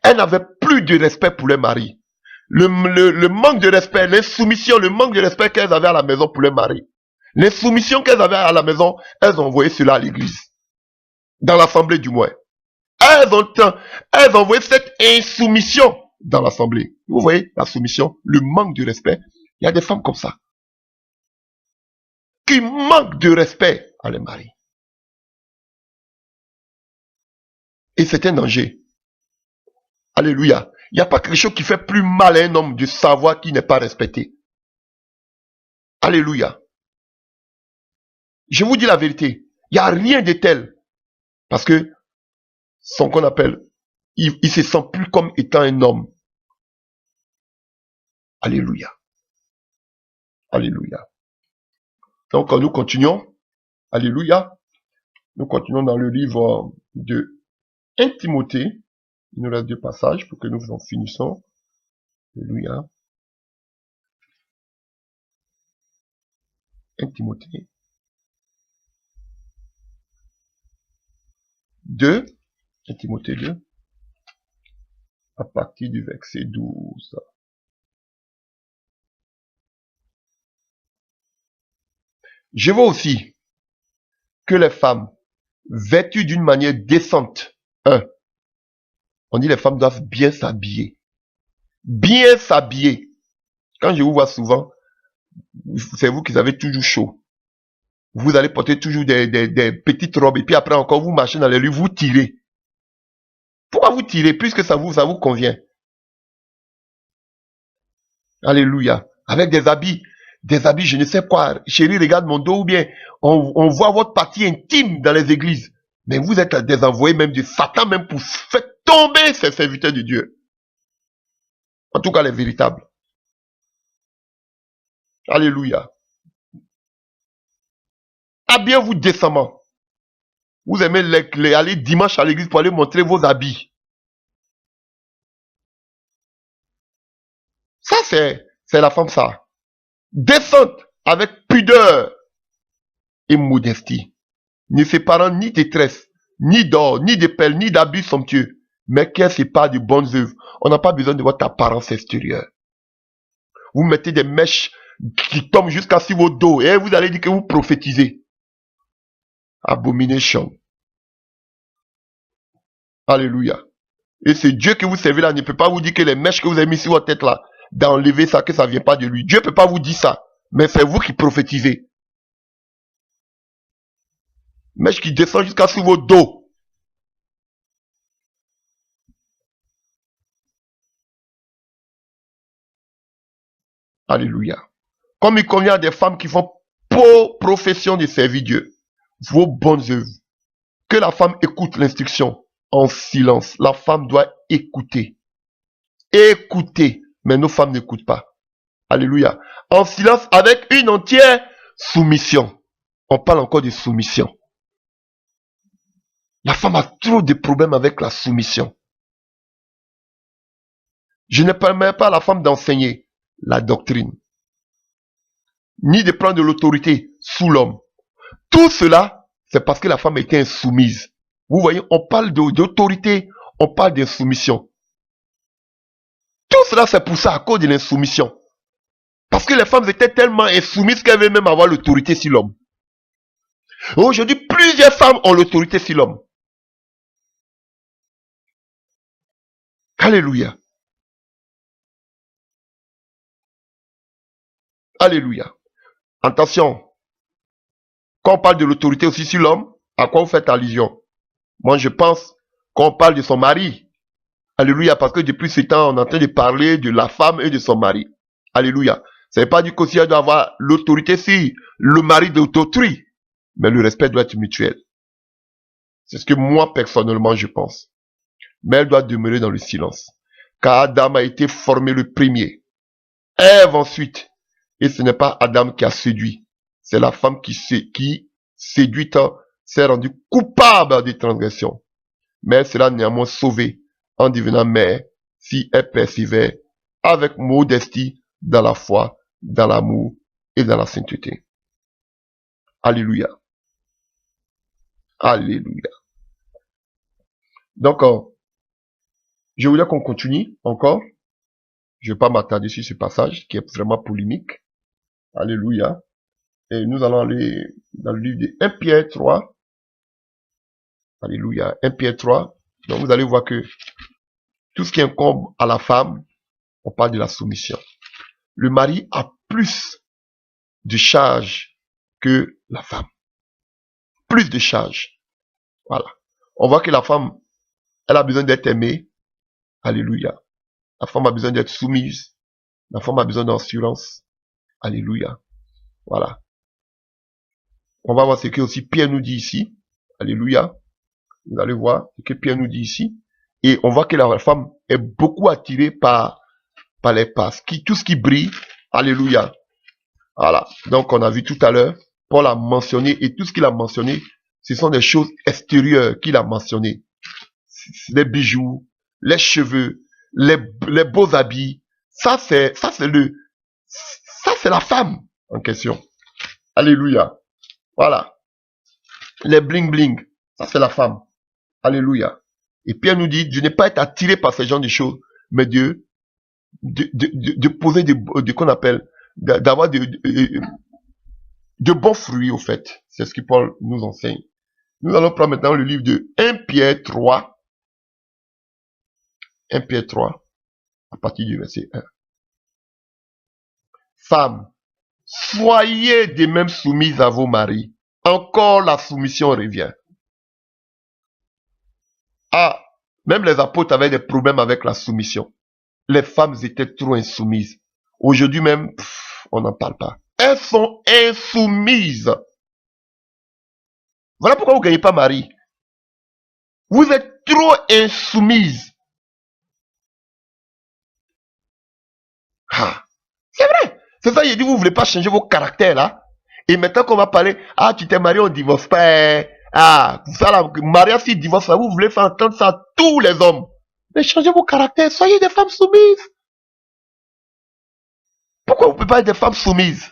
Elles n'avaient plus de respect pour les maris. Le manque de respect, l'insoumission, le manque de respect qu'elles avaient à la maison pour les maris. L'insoumission qu'elles avaient à la maison, elles ont envoyé cela à l'église. Dans l'assemblée du moins. Elles ont envoyé cette insoumission dans l'assemblée. Vous voyez, la soumission, le manque de respect. Il y a des femmes comme ça, qui manquent de respect à leur mari. Et c'est un danger. Alléluia. Il n'y a pas quelque chose qui fait plus mal à un homme de savoir qu'il n'est pas respecté. Alléluia. Je vous dis la vérité. Il n'y a rien de tel. Parce que, son qu'on appelle, il se sent plus comme étant un homme. Alléluia. Alléluia. Donc, nous continuons. Alléluia. Nous continuons dans le livre de 1 Timothée. Il nous reste 2 passages pour que nous en finissons. Alléluia. 1 Timothée 2. 1 Timothée 2. À partir du verset 12. Je vois aussi que les femmes, vêtues d'une manière décente, on dit les femmes doivent bien s'habiller. Bien s'habiller. Quand je vous vois souvent, c'est vous qui avez toujours chaud. Vous allez porter toujours des petites robes et puis après encore vous marchez dans les rues, vous tirez. Pourquoi vous tirez puisque ça vous convient? Alléluia. Avec des habits, je ne sais quoi. Chérie, regarde mon dos ou bien on voit votre partie intime dans les églises. Mais vous êtes des envoyés même de Satan même pour faire tomber ces serviteurs de Dieu. En tout cas, les véritables. Alléluia. Habillez-vous décemment. Vous aimez aller dimanche à l'église pour aller montrer vos habits. Ça, c'est la femme, ça. Décente, avec pudeur et modestie. Ne séparant ni détresse, ni d'or, ni de perles, ni d'habits somptueux, mais qu'elle sépare de bonnes œuvres. On n'a pas besoin de votre apparence extérieure. Vous mettez des mèches qui tombent jusqu'à sur vos dos et vous allez dire que vous prophétisez. Abomination. Alléluia. Et ce Dieu que vous servez là ne peut pas vous dire que les mèches que vous avez mis sur votre tête là, d'enlever ça, que ça ne vient pas de lui. Dieu ne peut pas vous dire ça. Mais c'est vous qui prophétisez. Mèches qui descendent jusqu'à sur vos dos. Alléluia. Comme il convient à des femmes qui font profession de servir Dieu. Vos bonnes œuvres. Que la femme écoute l'instruction en silence. La femme doit écouter. Écouter. Mais nos femmes n'écoutent pas. Alléluia. En silence avec une entière soumission. On parle encore de soumission. La femme a trop de problèmes avec la soumission. Je ne permets pas à la femme d'enseigner la doctrine, ni de prendre de l'autorité sous l'homme. Tout cela, c'est parce que la femme était insoumise. Vous voyez, on parle d'autorité, on parle d'insoumission. Tout cela, c'est pour ça, à cause de l'insoumission. Parce que les femmes étaient tellement insoumises qu'elles veulent même avoir l'autorité sur l'homme. Aujourd'hui, plusieurs femmes ont l'autorité sur l'homme. Alléluia. Alléluia. Attention. Quand on parle de l'autorité aussi sur l'homme, à quoi vous faites allusion? Moi, je pense qu'on parle de son mari. Alléluia. Parce que depuis ce temps, on est en train de parler de la femme et de son mari. Alléluia. Ça ne veut pas dire qu'aussi elle doit avoir l'autorité sur le mari d'autrui. Mais le respect doit être mutuel. C'est ce que moi, personnellement, je pense. Mais elle doit demeurer dans le silence. Car Adam a été formé le premier. Ève ensuite. Et ce n'est pas Adam qui a séduit. C'est la femme qui séduite, s'est rendue coupable de transgression. Mais elle sera néanmoins sauvée en devenant mère si elle persévère avec modestie dans la foi, dans l'amour et dans la sainteté. Alléluia. Alléluia. Donc, je voulais qu'on continue encore. Je ne vais pas m'attarder sur ce passage qui est vraiment polémique. Alléluia. Et nous allons aller dans le livre de 1 Pierre 3. Alléluia. 1 Pierre 3. Donc vous allez voir que tout ce qui incombe à la femme, on parle de la soumission. Le mari a plus de charges que la femme. Plus de charges. Voilà. On voit que la femme, elle a besoin d'être aimée. Alléluia. La femme a besoin d'être soumise. La femme a besoin d'assurance. Alléluia. Voilà. On va voir ce que aussi Pierre nous dit ici. Alléluia. Vous allez voir ce que Pierre nous dit ici. Et on voit que la femme est beaucoup attirée par les passes. Tout ce qui brille. Alléluia. Voilà. Donc, on a vu tout à l'heure, Paul a mentionné, et tout ce qu'il a mentionné, ce sont des choses extérieures qu'il a mentionnées. Les bijoux, les cheveux, les beaux habits. Ça, c'est la femme en question. Alléluia. Voilà. Les bling bling. Ça, c'est la femme. Alléluia. Et Pierre nous dit, je n'ai pas été attiré par ce genre de choses, mais de poser qu'on appelle, d'avoir de bons fruits, au fait. C'est ce que Paul nous enseigne. Nous allons prendre maintenant le livre de 1 Pierre 3. 1 Pierre 3, à partir du verset 1. Femmes, soyez de même soumises à vos maris. Encore la soumission revient. Ah, même les apôtres avaient des problèmes avec la soumission. Les femmes étaient trop insoumises. Aujourd'hui même, on n'en parle pas. Elles sont insoumises. Voilà pourquoi vous ne gagnez pas mari. Vous êtes trop insoumises. Ah, c'est vrai. C'est ça, il dit, vous ne voulez pas changer vos caractères là. Et maintenant qu'on va parler, ah, tu t'es marié, on ne divorce pas. Ah, ça là, mariage, si divorce, vous voulez faire entendre ça à tous les hommes. Mais changez vos caractères, soyez des femmes soumises. Pourquoi vous ne pouvez pas être des femmes soumises?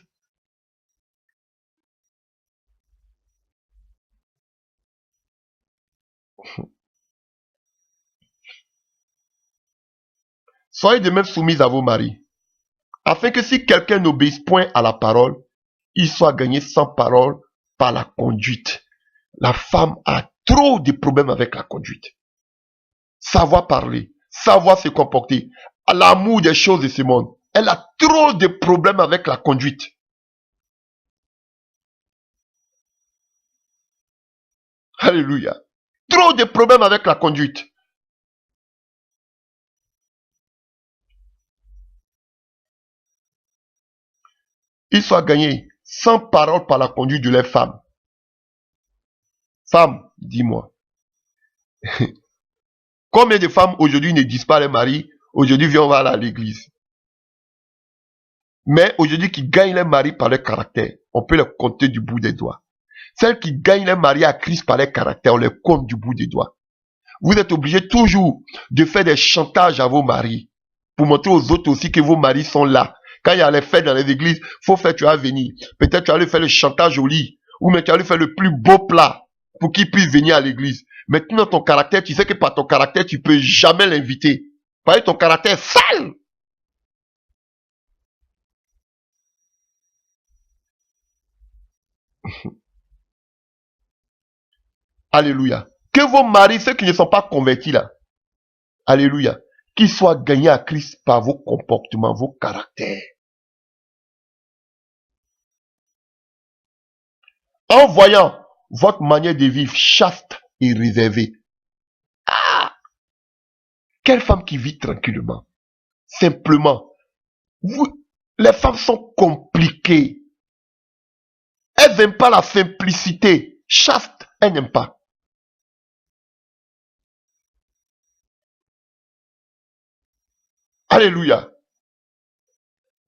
Soyez de même soumises à vos maris, afin que si quelqu'un n'obéisse point à la parole, il soit gagné sans parole par la conduite. La femme a trop de problèmes avec la conduite. Savoir parler, savoir se comporter, l'amour des choses de ce monde. Elle a trop de problèmes avec la conduite. Alléluia. Trop de problèmes avec la conduite. Ils soient gagnés sans parole par la conduite de leurs femmes. Femme, dis-moi. Combien de femmes aujourd'hui ne disent pas à leur mari, aujourd'hui viens on va aller à l'église. Mais aujourd'hui qui gagnent leur mari par leur caractère, on peut les compter du bout des doigts. Celles qui gagnent leur mari à Christ par leur caractère, on les compte du bout des doigts. Vous êtes obligés toujours de faire des chantages à vos maris pour montrer aux autres aussi que vos maris sont là. Quand il y a les fêtes dans les églises, faut faire, tu vas venir. Peut-être tu vas lui faire le chantage au lit. Ou mais tu vas lui faire le plus beau plat pour qu'il puisse venir à l'église. Mais tu dans ton caractère, tu sais que par ton caractère, tu peux jamais l'inviter. Parce que ton caractère est sale. Alléluia. Que vos maris, ceux qui ne sont pas convertis là, alléluia, qu'ils soient gagnés à Christ par vos comportements, vos caractères. En voyant votre manière de vivre chaste et réservée. Ah, quelle femme qui vit tranquillement, simplement. Les femmes sont compliquées. Elles n'aiment pas la simplicité. Chaste, elles n'aiment pas. Alléluia.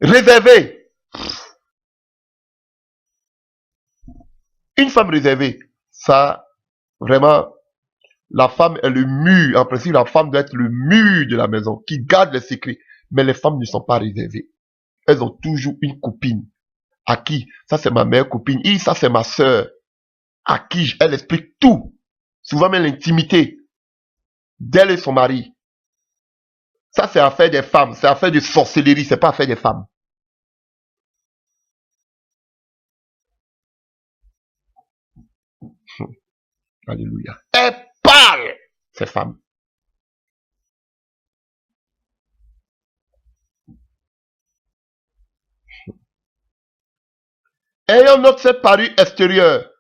Réservée. Une femme réservée, ça, vraiment, la femme est le mur. En principe, la femme doit être le mur de la maison, qui garde les secrets. Mais les femmes ne sont pas réservées. Elles ont toujours une copine. À qui? Ça, c'est ma meilleure copine. Et ça, c'est ma sœur. À qui elle explique tout. Souvent même l'intimité d'elle et son mari. Ça, c'est affaire des femmes. C'est affaire de sorcellerie. C'est pas affaire des femmes. Alléluia. Elles parlent, ces femmes. Ayant note cette parure extérieure,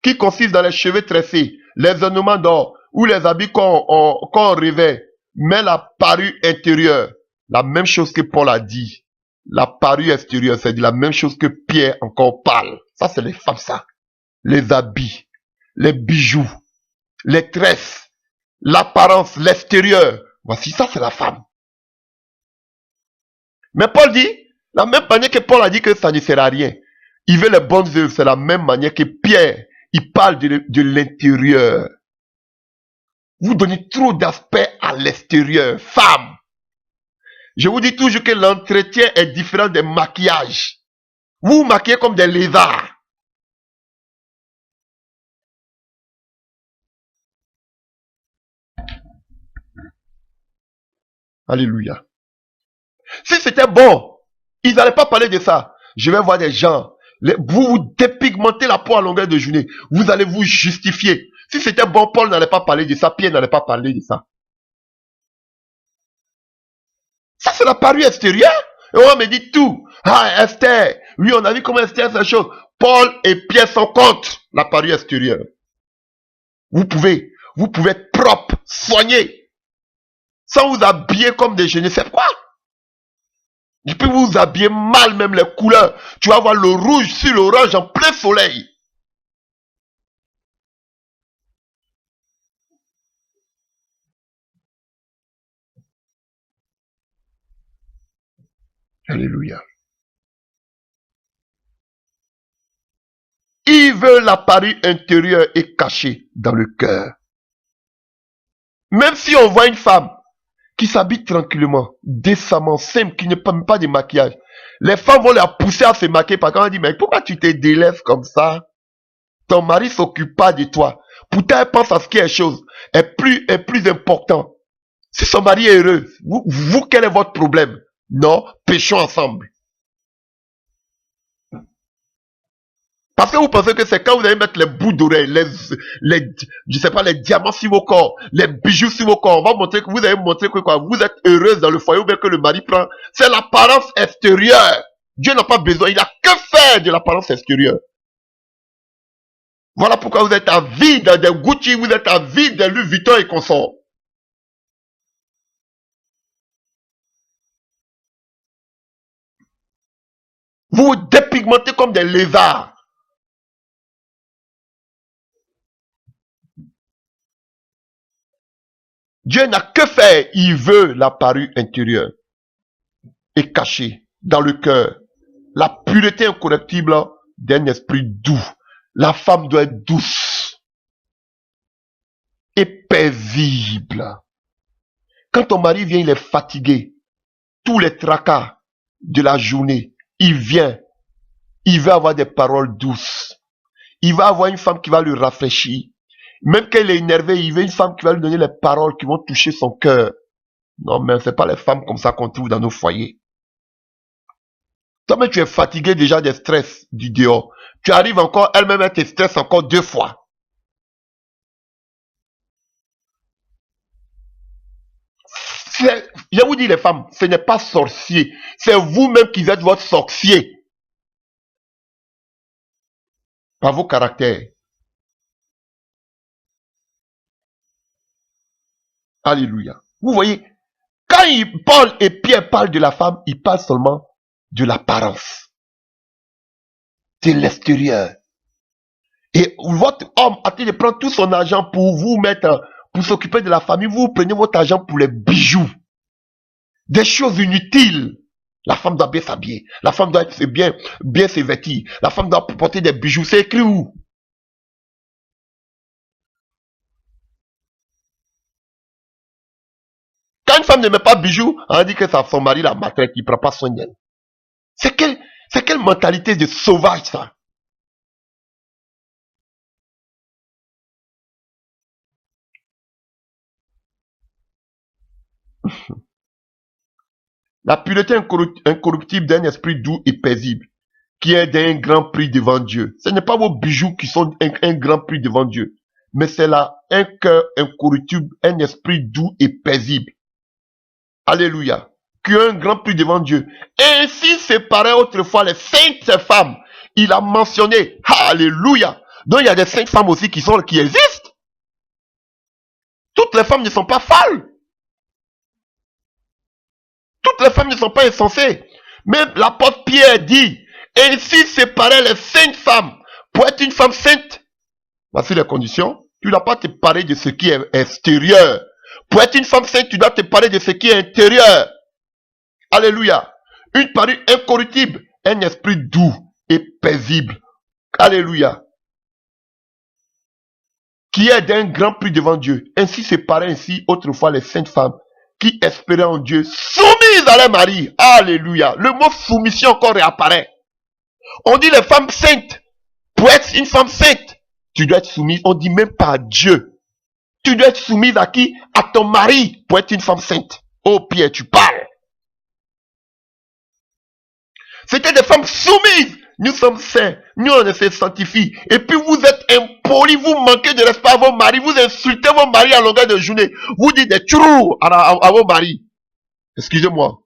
qui consiste dans les cheveux tressés, les ornements d'or ou les habits qu'on revêt, mais la parure intérieure, la même chose que Paul a dit. La parure extérieure, c'est la même chose que Pierre encore parle. Ça, c'est les femmes, ça. Les habits, les bijoux, les tresses, l'apparence, l'extérieur. Voici, ça, c'est la femme. Mais Paul dit, la même manière que Paul a dit que ça ne sert à rien. Il veut les bonnes œuvres, c'est la même manière que Pierre, il parle de l'intérieur. Vous donnez trop d'aspect à l'extérieur. Femme. Je vous dis toujours que l'entretien est différent des maquillages. Vous vous maquillez comme des lézards. Alléluia. Si c'était bon, ils n'allaient pas parler de ça. Je vais voir des gens. Vous vous dépigmentez la peau à longueur de journée. Vous allez vous justifier. Si c'était bon, Paul n'allait pas parler de ça. Pierre n'allait pas parler de ça. Ça, c'est la parure extérieure. Et on me dit tout. Ah, Esther. Oui, on a vu comment Esther fait les choses. Paul et Pierre sont contre la parure extérieure. Vous pouvez être propre, soigné, sans vous habiller comme des je ne sais quoi. Et puis vous habiller mal, même les couleurs. Tu vas voir le rouge sur l'orange en plein soleil. Alléluia. Il veut la parure intérieure et cachée dans le cœur. Même si on voit une femme qui s'habille tranquillement, décemment, simple, qui ne met pas de maquillage, les femmes vont la pousser à se maquiller parce qu'on dit, mais pourquoi tu te délaisses comme ça? Ton mari s'occupe pas de toi. Pourtant, elle pense à ce qui est chose, est plus important. Si son mari est heureux, vous, quel est votre problème? Non, péchons ensemble. Parce que vous pensez que c'est quand vous allez mettre les bouts d'oreilles, je sais pas, les diamants sur vos corps, les bijoux sur vos corps, on va montrer que vous allez montrer que quoi, vous êtes heureuse dans le foyer ou bien que le mari prend. C'est l'apparence extérieure. Dieu n'a pas besoin, il n'a que faire de l'apparence extérieure. Voilà pourquoi vous êtes à vie dans des Gucci, vous êtes à vie des Louis Vuitton et consorts. Vous vous dépigmentez comme des lézards. Dieu n'a que faire, il veut la parure intérieure et cachée dans le cœur. La pureté incorruptible d'un esprit doux. La femme doit être douce et paisible. Quand ton mari vient, il est fatigué. Tous les tracas de la journée, il vient. Il veut avoir des paroles douces. Il va avoir une femme qui va le rafraîchir. Même qu'elle est énervée, il veut une femme qui va lui donner les paroles qui vont toucher son cœur. Non, mais c'est pas les femmes comme ça qu'on trouve dans nos foyers. Toi-même, tu es fatigué déjà des stress du dehors. Tu arrives encore, elle-même, elle te stresse encore 2 fois. Je vous dis les femmes, ce n'est pas sorcier. C'est vous-même qui êtes votre sorcier. Par vos caractères. Alléluia. Vous voyez, quand Paul et Pierre parlent de la femme, ils parlent seulement de l'apparence. De l'extérieur. Et votre homme a-t-il de prendre tout son argent pour vous mettre, pour s'occuper de la famille, vous prenez votre argent pour les bijoux. Des choses inutiles. La femme doit bien s'habiller. La femme doit être bien se vêtir. La femme doit porter des bijoux. C'est écrit où? Quand une femme ne met pas de bijoux, on dit que c'est son mari la maltraite, qui ne prend pas soin d'elle. C'est quelle mentalité de sauvage ça? La pureté incorruptible d'un esprit doux et paisible, qui est d'un grand prix devant Dieu. Ce n'est pas vos bijoux qui sont un grand prix devant Dieu, mais c'est là un cœur incorruptible, un esprit doux et paisible. Alléluia. Qui a un grand prix devant Dieu. Ainsi séparaient autrefois les saintes femmes Il a mentionné. Alléluia. Donc il y a des saintes femmes aussi qui existent. Toutes les femmes ne sont pas folles. Toutes les femmes ne sont pas insensées. Même l'apôtre Pierre dit, ainsi séparer les saintes femmes. Pour être une femme sainte, voici les conditions. Tu ne dois pas te parler de ce qui est extérieur. Pour être une femme sainte, tu dois te parler de ce qui est intérieur. Alléluia. Une parure incorruptible, un esprit doux et paisible. Alléluia. Qui est d'un grand prix devant Dieu. Ainsi séparaient ainsi autrefois les saintes femmes qui espéraient en Dieu, soumises à leur mari. Alléluia. Le mot soumission encore réapparaît. On dit les femmes saintes. Pour être une femme sainte, tu dois être soumise. On dit même pas à Dieu. Tu dois être soumise à qui? À ton mari pour être une femme sainte. Oh Pierre, tu parles. C'était des femmes soumises. Nous sommes saints. Nous, on se sanctifie. Et puis vous êtes impolis. Vous manquez de respect à vos maris. Vous insultez vos maris à longueur de journée. Vous dites des trous à vos maris. Excusez-moi.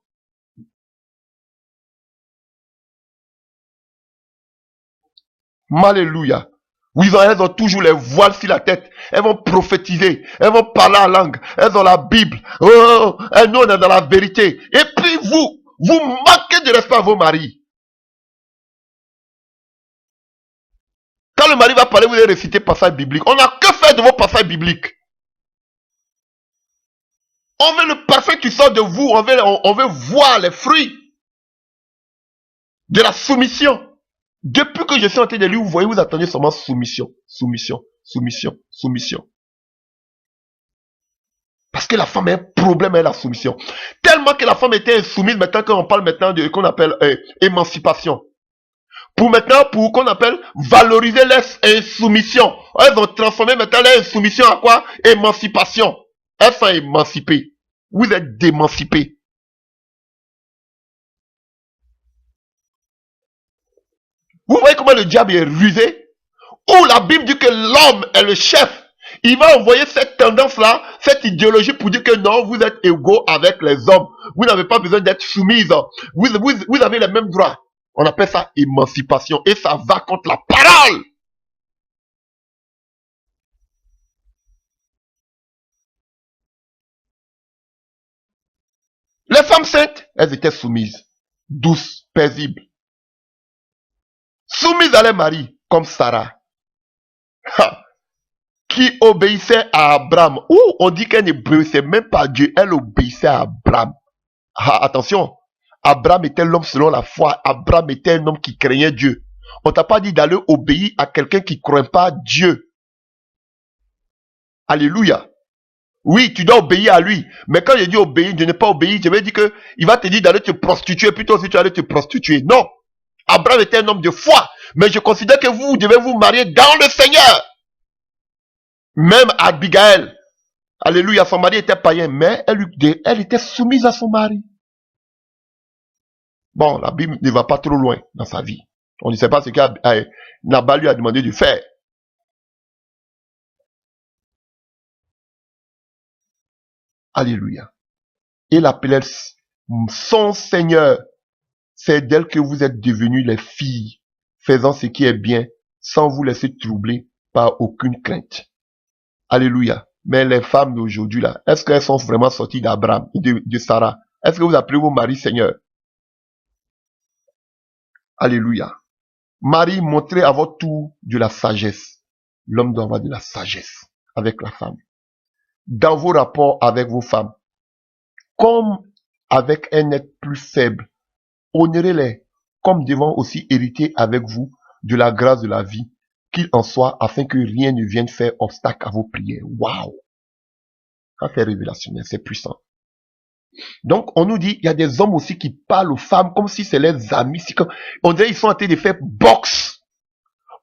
Alléluia. Oui, elles ont toujours les voiles sur la tête. Elles vont prophétiser. Elles vont parler en langue. Elles ont la Bible. Oh, nous, on est dans la vérité. Et puis vous manquez de respect à vos maris. Quand le mari va parler, vous allez réciter passages bibliques. On n'a que faire de vos passages bibliques. On veut le parfum qui sort de vous. On veut voir les fruits de la soumission. Depuis que je suis en train de lire, vous voyez, vous attendez seulement soumission, soumission, soumission, soumission. Parce que la femme a un problème avec la soumission. Tellement que la femme était insoumise, maintenant qu'on parle maintenant de qu'on appelle émancipation. Pour qu'on appelle valoriser l'insoumission. Elles ont transformé maintenant l'insoumission à quoi? Émancipation. Elles sont émancipées. Vous êtes démancipés. Vous voyez comment le diable est rusé? Où la Bible dit que l'homme est le chef. Il va envoyer cette tendance-là, cette idéologie pour dire que non, vous êtes égaux avec les hommes. Vous n'avez pas besoin d'être soumise. Vous avez les mêmes droits. On appelle ça émancipation. Et ça va contre la parole. Les femmes saintes, elles étaient soumises, douces, paisibles. Soumises à leur mari, comme Sarah. Qui obéissait à Abraham. Ou on dit qu'elle n'obéissait même pas à Dieu, elle obéissait à Abraham. Attention, Abraham était l'homme selon la foi. Abraham était un homme qui craignait Dieu. On t'a pas dit d'aller obéir à quelqu'un qui ne croit pas à Dieu. Alléluia. Oui, tu dois obéir à lui. Mais quand je dis obéir, je n'ai pas obéi, je veux dire que il va te dire d'aller te prostituer, plutôt si tu vas aller te prostituer. Non. Abraham était un homme de foi. Mais je considère que vous devez vous marier dans le Seigneur. Même Abigail, alléluia, son mari était païen, mais elle était soumise à son mari. Bon, la Bible ne va pas trop loin dans sa vie. On ne sait pas ce que Nabal lui a demandé de faire. Alléluia. Il appelait son Seigneur. C'est d'elle que vous êtes devenus les filles, faisant ce qui est bien, sans vous laisser troubler par aucune crainte. Alléluia. Mais les femmes d'aujourd'hui, là, est-ce qu'elles sont vraiment sorties d'Abraham et de Sarah? Est-ce que vous appelez vos maris Seigneur? Alléluia. Marie, montrez à votre tour de la sagesse. L'homme doit avoir de la sagesse avec la femme. Dans vos rapports avec vos femmes, comme avec un être plus faible, honorez-les, comme devant aussi hériter avec vous de la grâce de la vie, qu'il en soit, afin que rien ne vienne faire obstacle à vos prières. Waouh! Ça c'est révélationnel, c'est puissant. Donc, on nous dit, il y a des hommes aussi qui parlent aux femmes comme si c'est leurs amis. On dirait qu'ils sont en train de faire boxe.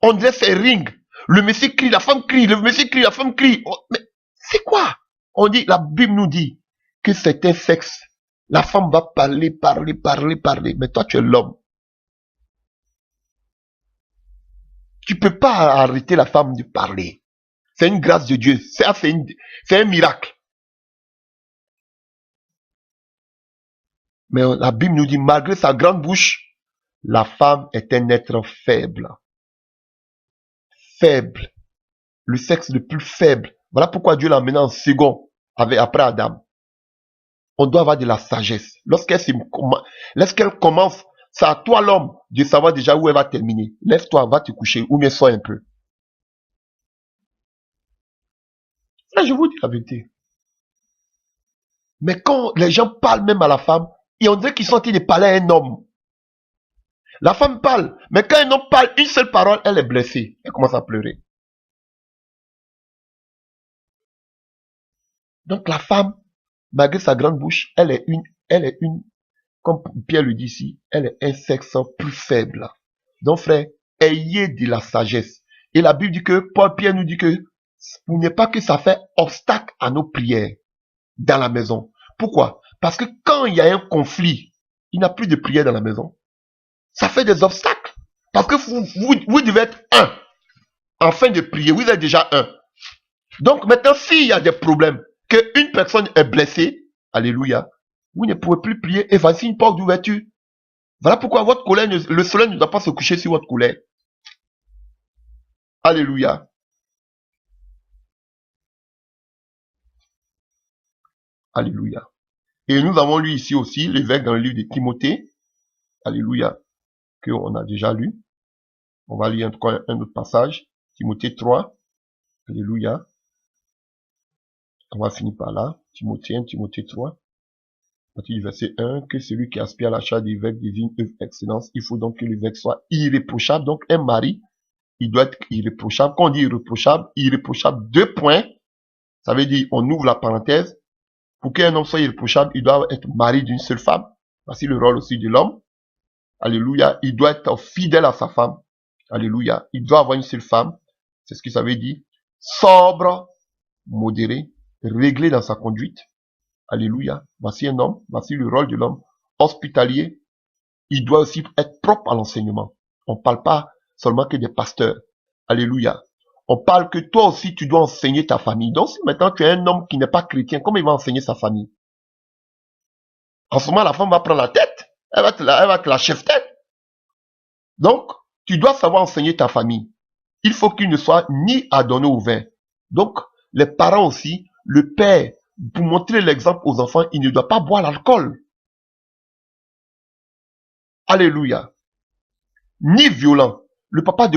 On dirait c'est ring. Le monsieur crie, la femme crie, le monsieur crie, la femme crie. Mais c'est quoi? On dit, la Bible nous dit que c'est un sexe. La femme va parler, parler, parler, parler. Mais toi, tu es l'homme. Tu peux pas arrêter la femme de parler. C'est une grâce de Dieu. C'est un miracle. Mais la Bible nous dit, malgré sa grande bouche, La femme est un être faible. Faible. Le sexe le plus faible. Voilà pourquoi Dieu l'a emmené en second, après Adam. On doit avoir de la sagesse. Lorsqu'elle commence, c'est à toi l'homme de savoir déjà où elle va terminer. Lève-toi, va te coucher, ou bien sois un peu. Là, je vous dis la vérité. Mais quand les gens parlent même à la femme, et on dirait qu'ils sont en train de parler à un homme. La femme parle, mais quand un homme parle une seule parole, elle est blessée. Elle commence à pleurer. Donc la femme, malgré sa grande bouche, elle est une, comme Pierre le dit ici, elle est un sexe plus faible. Donc frère, ayez de la sagesse. Et la Bible dit que, Pierre nous dit que, pour ne pas que ça fait obstacle à nos prières dans la maison. Pourquoi? Parce que quand il y a un conflit, il n'y a plus de prière dans la maison. Ça fait des obstacles. Parce que vous devez être un. En fin de prier, vous êtes déjà un. Donc maintenant, s'il y a des problèmes, qu'une personne est blessée, alléluia, vous ne pouvez plus prier et voici une porte d'ouverture. Voilà pourquoi votre colère, le soleil ne doit pas se coucher sur votre colère. Alléluia. Alléluia. Et nous avons lu ici aussi l'évêque dans le livre de Timothée. Alléluia. qu'on a déjà lu. On va lire un autre passage. Timothée 3. Alléluia. On va finir par là. Timothée 3. À partir du verset 1, que celui qui aspire à la charge d'évêque désigne œuvre excellence. Il faut donc que l'évêque soit irréprochable. Donc, un mari, il doit être irréprochable. Quand on dit irréprochable, 2 points. Ça veut dire, on ouvre la parenthèse. Pour qu'un homme soit irréprochable, il doit être mari d'une seule femme. Voici le rôle aussi de l'homme. Alléluia. Il doit être fidèle à sa femme. Alléluia. Il doit avoir une seule femme. C'est ce que ça veut dire. Sobre, modéré, réglé dans sa conduite. Alléluia. Voici un homme. Voici le rôle de l'homme. Hospitalier. Il doit aussi être propre à l'enseignement. On ne parle pas seulement que des pasteurs. Alléluia. On parle que toi aussi, tu dois enseigner ta famille. Donc, si maintenant tu es un homme qui n'est pas chrétien, comment il va enseigner sa famille? En ce moment, la femme va prendre la tête. Elle va être la chef-tête. Donc, tu dois savoir enseigner ta famille. Il faut qu'il ne soit ni adonné au vin. Donc, les parents aussi, le père, pour montrer l'exemple aux enfants, il ne doit pas boire l'alcool. Alléluia. Ni violent. Le papa ne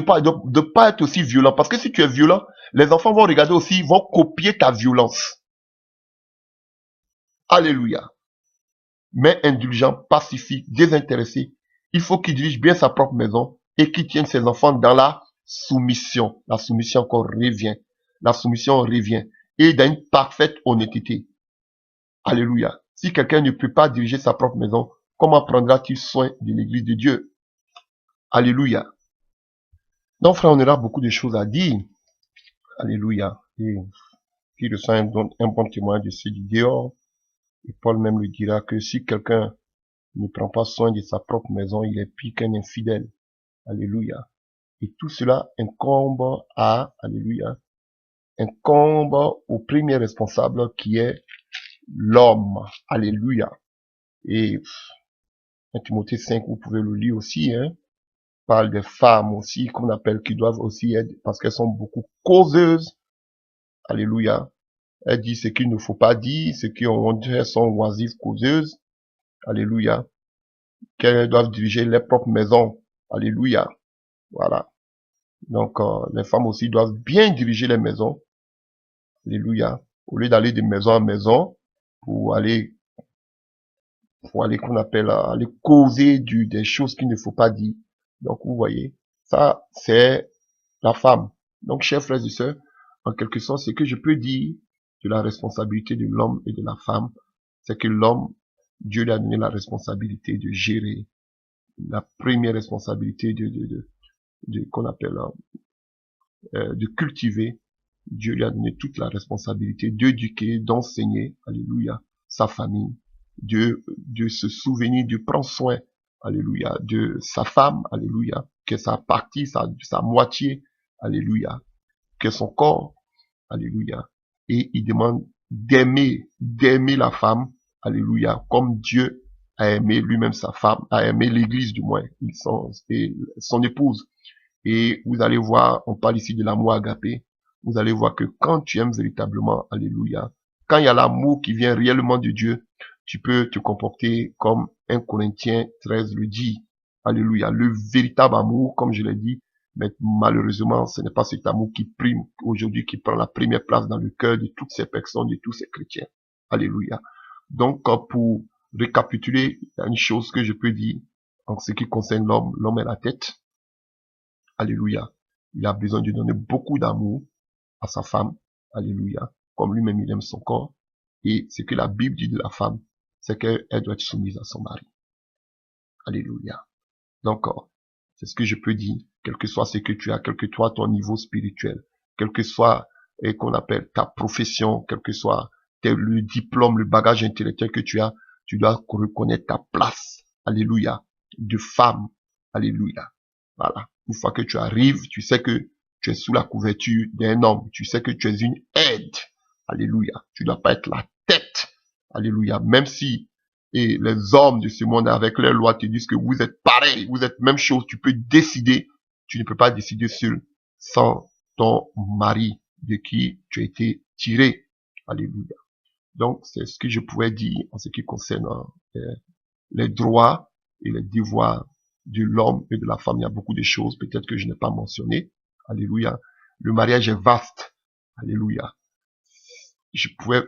doit pas être aussi violent. Parce que si tu es violent, les enfants vont regarder aussi, vont copier ta violence. Alléluia. Mais indulgent, pacifique, désintéressé. Il faut qu'il dirige bien sa propre maison et qu'il tienne ses enfants dans la soumission. La soumission encore revient. La soumission revient. Et dans une parfaite honnêteté. Alléluia. Si quelqu'un ne peut pas diriger sa propre maison, comment prendra-t-il soin de l'église de Dieu? Alléluia. Donc, frère, on aura beaucoup de choses à dire. Alléluia. Et qui ressent un bon témoin de ce du dehors. Et Paul même le dira que si quelqu'un ne prend pas soin de sa propre maison, il est pire qu'un infidèle. Alléluia. Et tout cela incombe alléluia, incombe au premier responsable qui est l'homme. Alléluia. Et 1 Timothée 5, vous pouvez le lire aussi, hein. Parle des femmes aussi, qu'on appelle, qui doivent aussi être, parce qu'elles sont beaucoup causeuses. Alléluia. Elle dit ce qu'il ne faut pas dire, ce qu'elles sont oisives, causeuses. Alléluia. Qu'elles doivent diriger leur propre maison. Alléluia. Voilà. Donc, les femmes aussi doivent bien diriger les maisons. Alléluia. Au lieu d'aller de maison en maison, pour aller, qu'on appelle, aller causer des choses qu'il ne faut pas dire. Donc, vous voyez, ça, c'est la femme. Donc, chers frères et sœurs, en quelque sorte, ce que je peux dire de la responsabilité de l'homme et de la femme, c'est que l'homme, Dieu lui a donné la responsabilité de gérer, la première responsabilité qu'on appelle, de cultiver. Dieu lui a donné toute la responsabilité d'éduquer, d'enseigner, alléluia, sa famille, de se souvenir, de prendre soin, alléluia, de sa femme, alléluia, que sa partie, sa moitié, alléluia, que son corps, alléluia. Et il demande d'aimer la femme, alléluia, comme Dieu à aimer lui-même sa femme, à aimer l'église du moins, et son épouse. Et vous allez voir, on parle ici de l'amour agapé, vous allez voir que quand tu aimes véritablement, alléluia, quand il y a l'amour qui vient réellement de Dieu, tu peux te comporter comme 1 Corinthiens 13 le dit. Alléluia. Le véritable amour, comme je l'ai dit, mais malheureusement, ce n'est pas cet amour qui prime aujourd'hui, qui prend la première place dans le cœur de toutes ces personnes, de tous ces chrétiens. Alléluia. Donc, pour récapituler, il y a une chose que je peux dire en ce qui concerne l'homme. L'homme est la tête. Alléluia. Il a besoin de donner beaucoup d'amour à sa femme. Alléluia. Comme lui-même, il aime son corps. Et ce que la Bible dit de la femme, c'est qu'elle doit être soumise à son mari. Alléluia. Donc, c'est ce que je peux dire, quel que soit ce que tu as, quel que soit ton niveau spirituel, quel que soit qu'on appelle ta profession, quel que soit le diplôme, le bagage intellectuel que tu as, tu dois reconnaître ta place. Alléluia. De femme. Alléluia. Voilà. Une fois que tu arrives, tu sais que tu es sous la couverture d'un homme. Tu sais que tu es une aide. Alléluia. Tu dois pas être la tête. Alléluia. Même si les hommes de ce monde avec leurs lois te disent que vous êtes pareil, vous êtes même chose, tu peux décider. Tu ne peux pas décider seul sans ton mari de qui tu as été tiré. Alléluia. Donc, c'est ce que je pouvais dire en ce qui concerne les droits et les devoirs de l'homme et de la femme. Il y a beaucoup de choses, peut-être que je n'ai pas mentionné. Alléluia. Le mariage est vaste. Alléluia.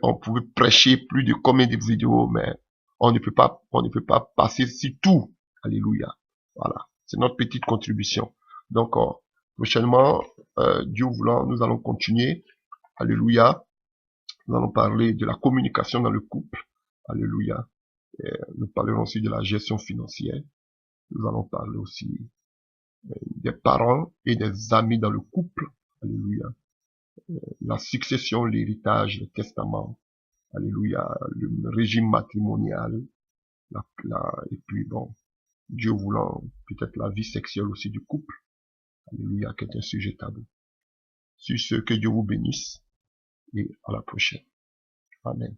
On pouvait prêcher plus de combien de vidéos, mais on ne peut pas passer sur tout. Alléluia. Voilà. C'est notre petite contribution. Donc, prochainement, Dieu voulant, nous allons continuer. Alléluia. Nous allons parler de la communication dans le couple. Alléluia. Nous parlerons aussi de la gestion financière. Nous allons parler aussi des parents et des amis dans le couple. Alléluia. La succession, l'héritage, le testament. Alléluia. Le régime matrimonial. Et puis bon, Dieu voulant, peut-être la vie sexuelle aussi du couple. Alléluia, qui est un sujet tabou. Sur ce, que Dieu vous bénisse et à la prochaine. Amen.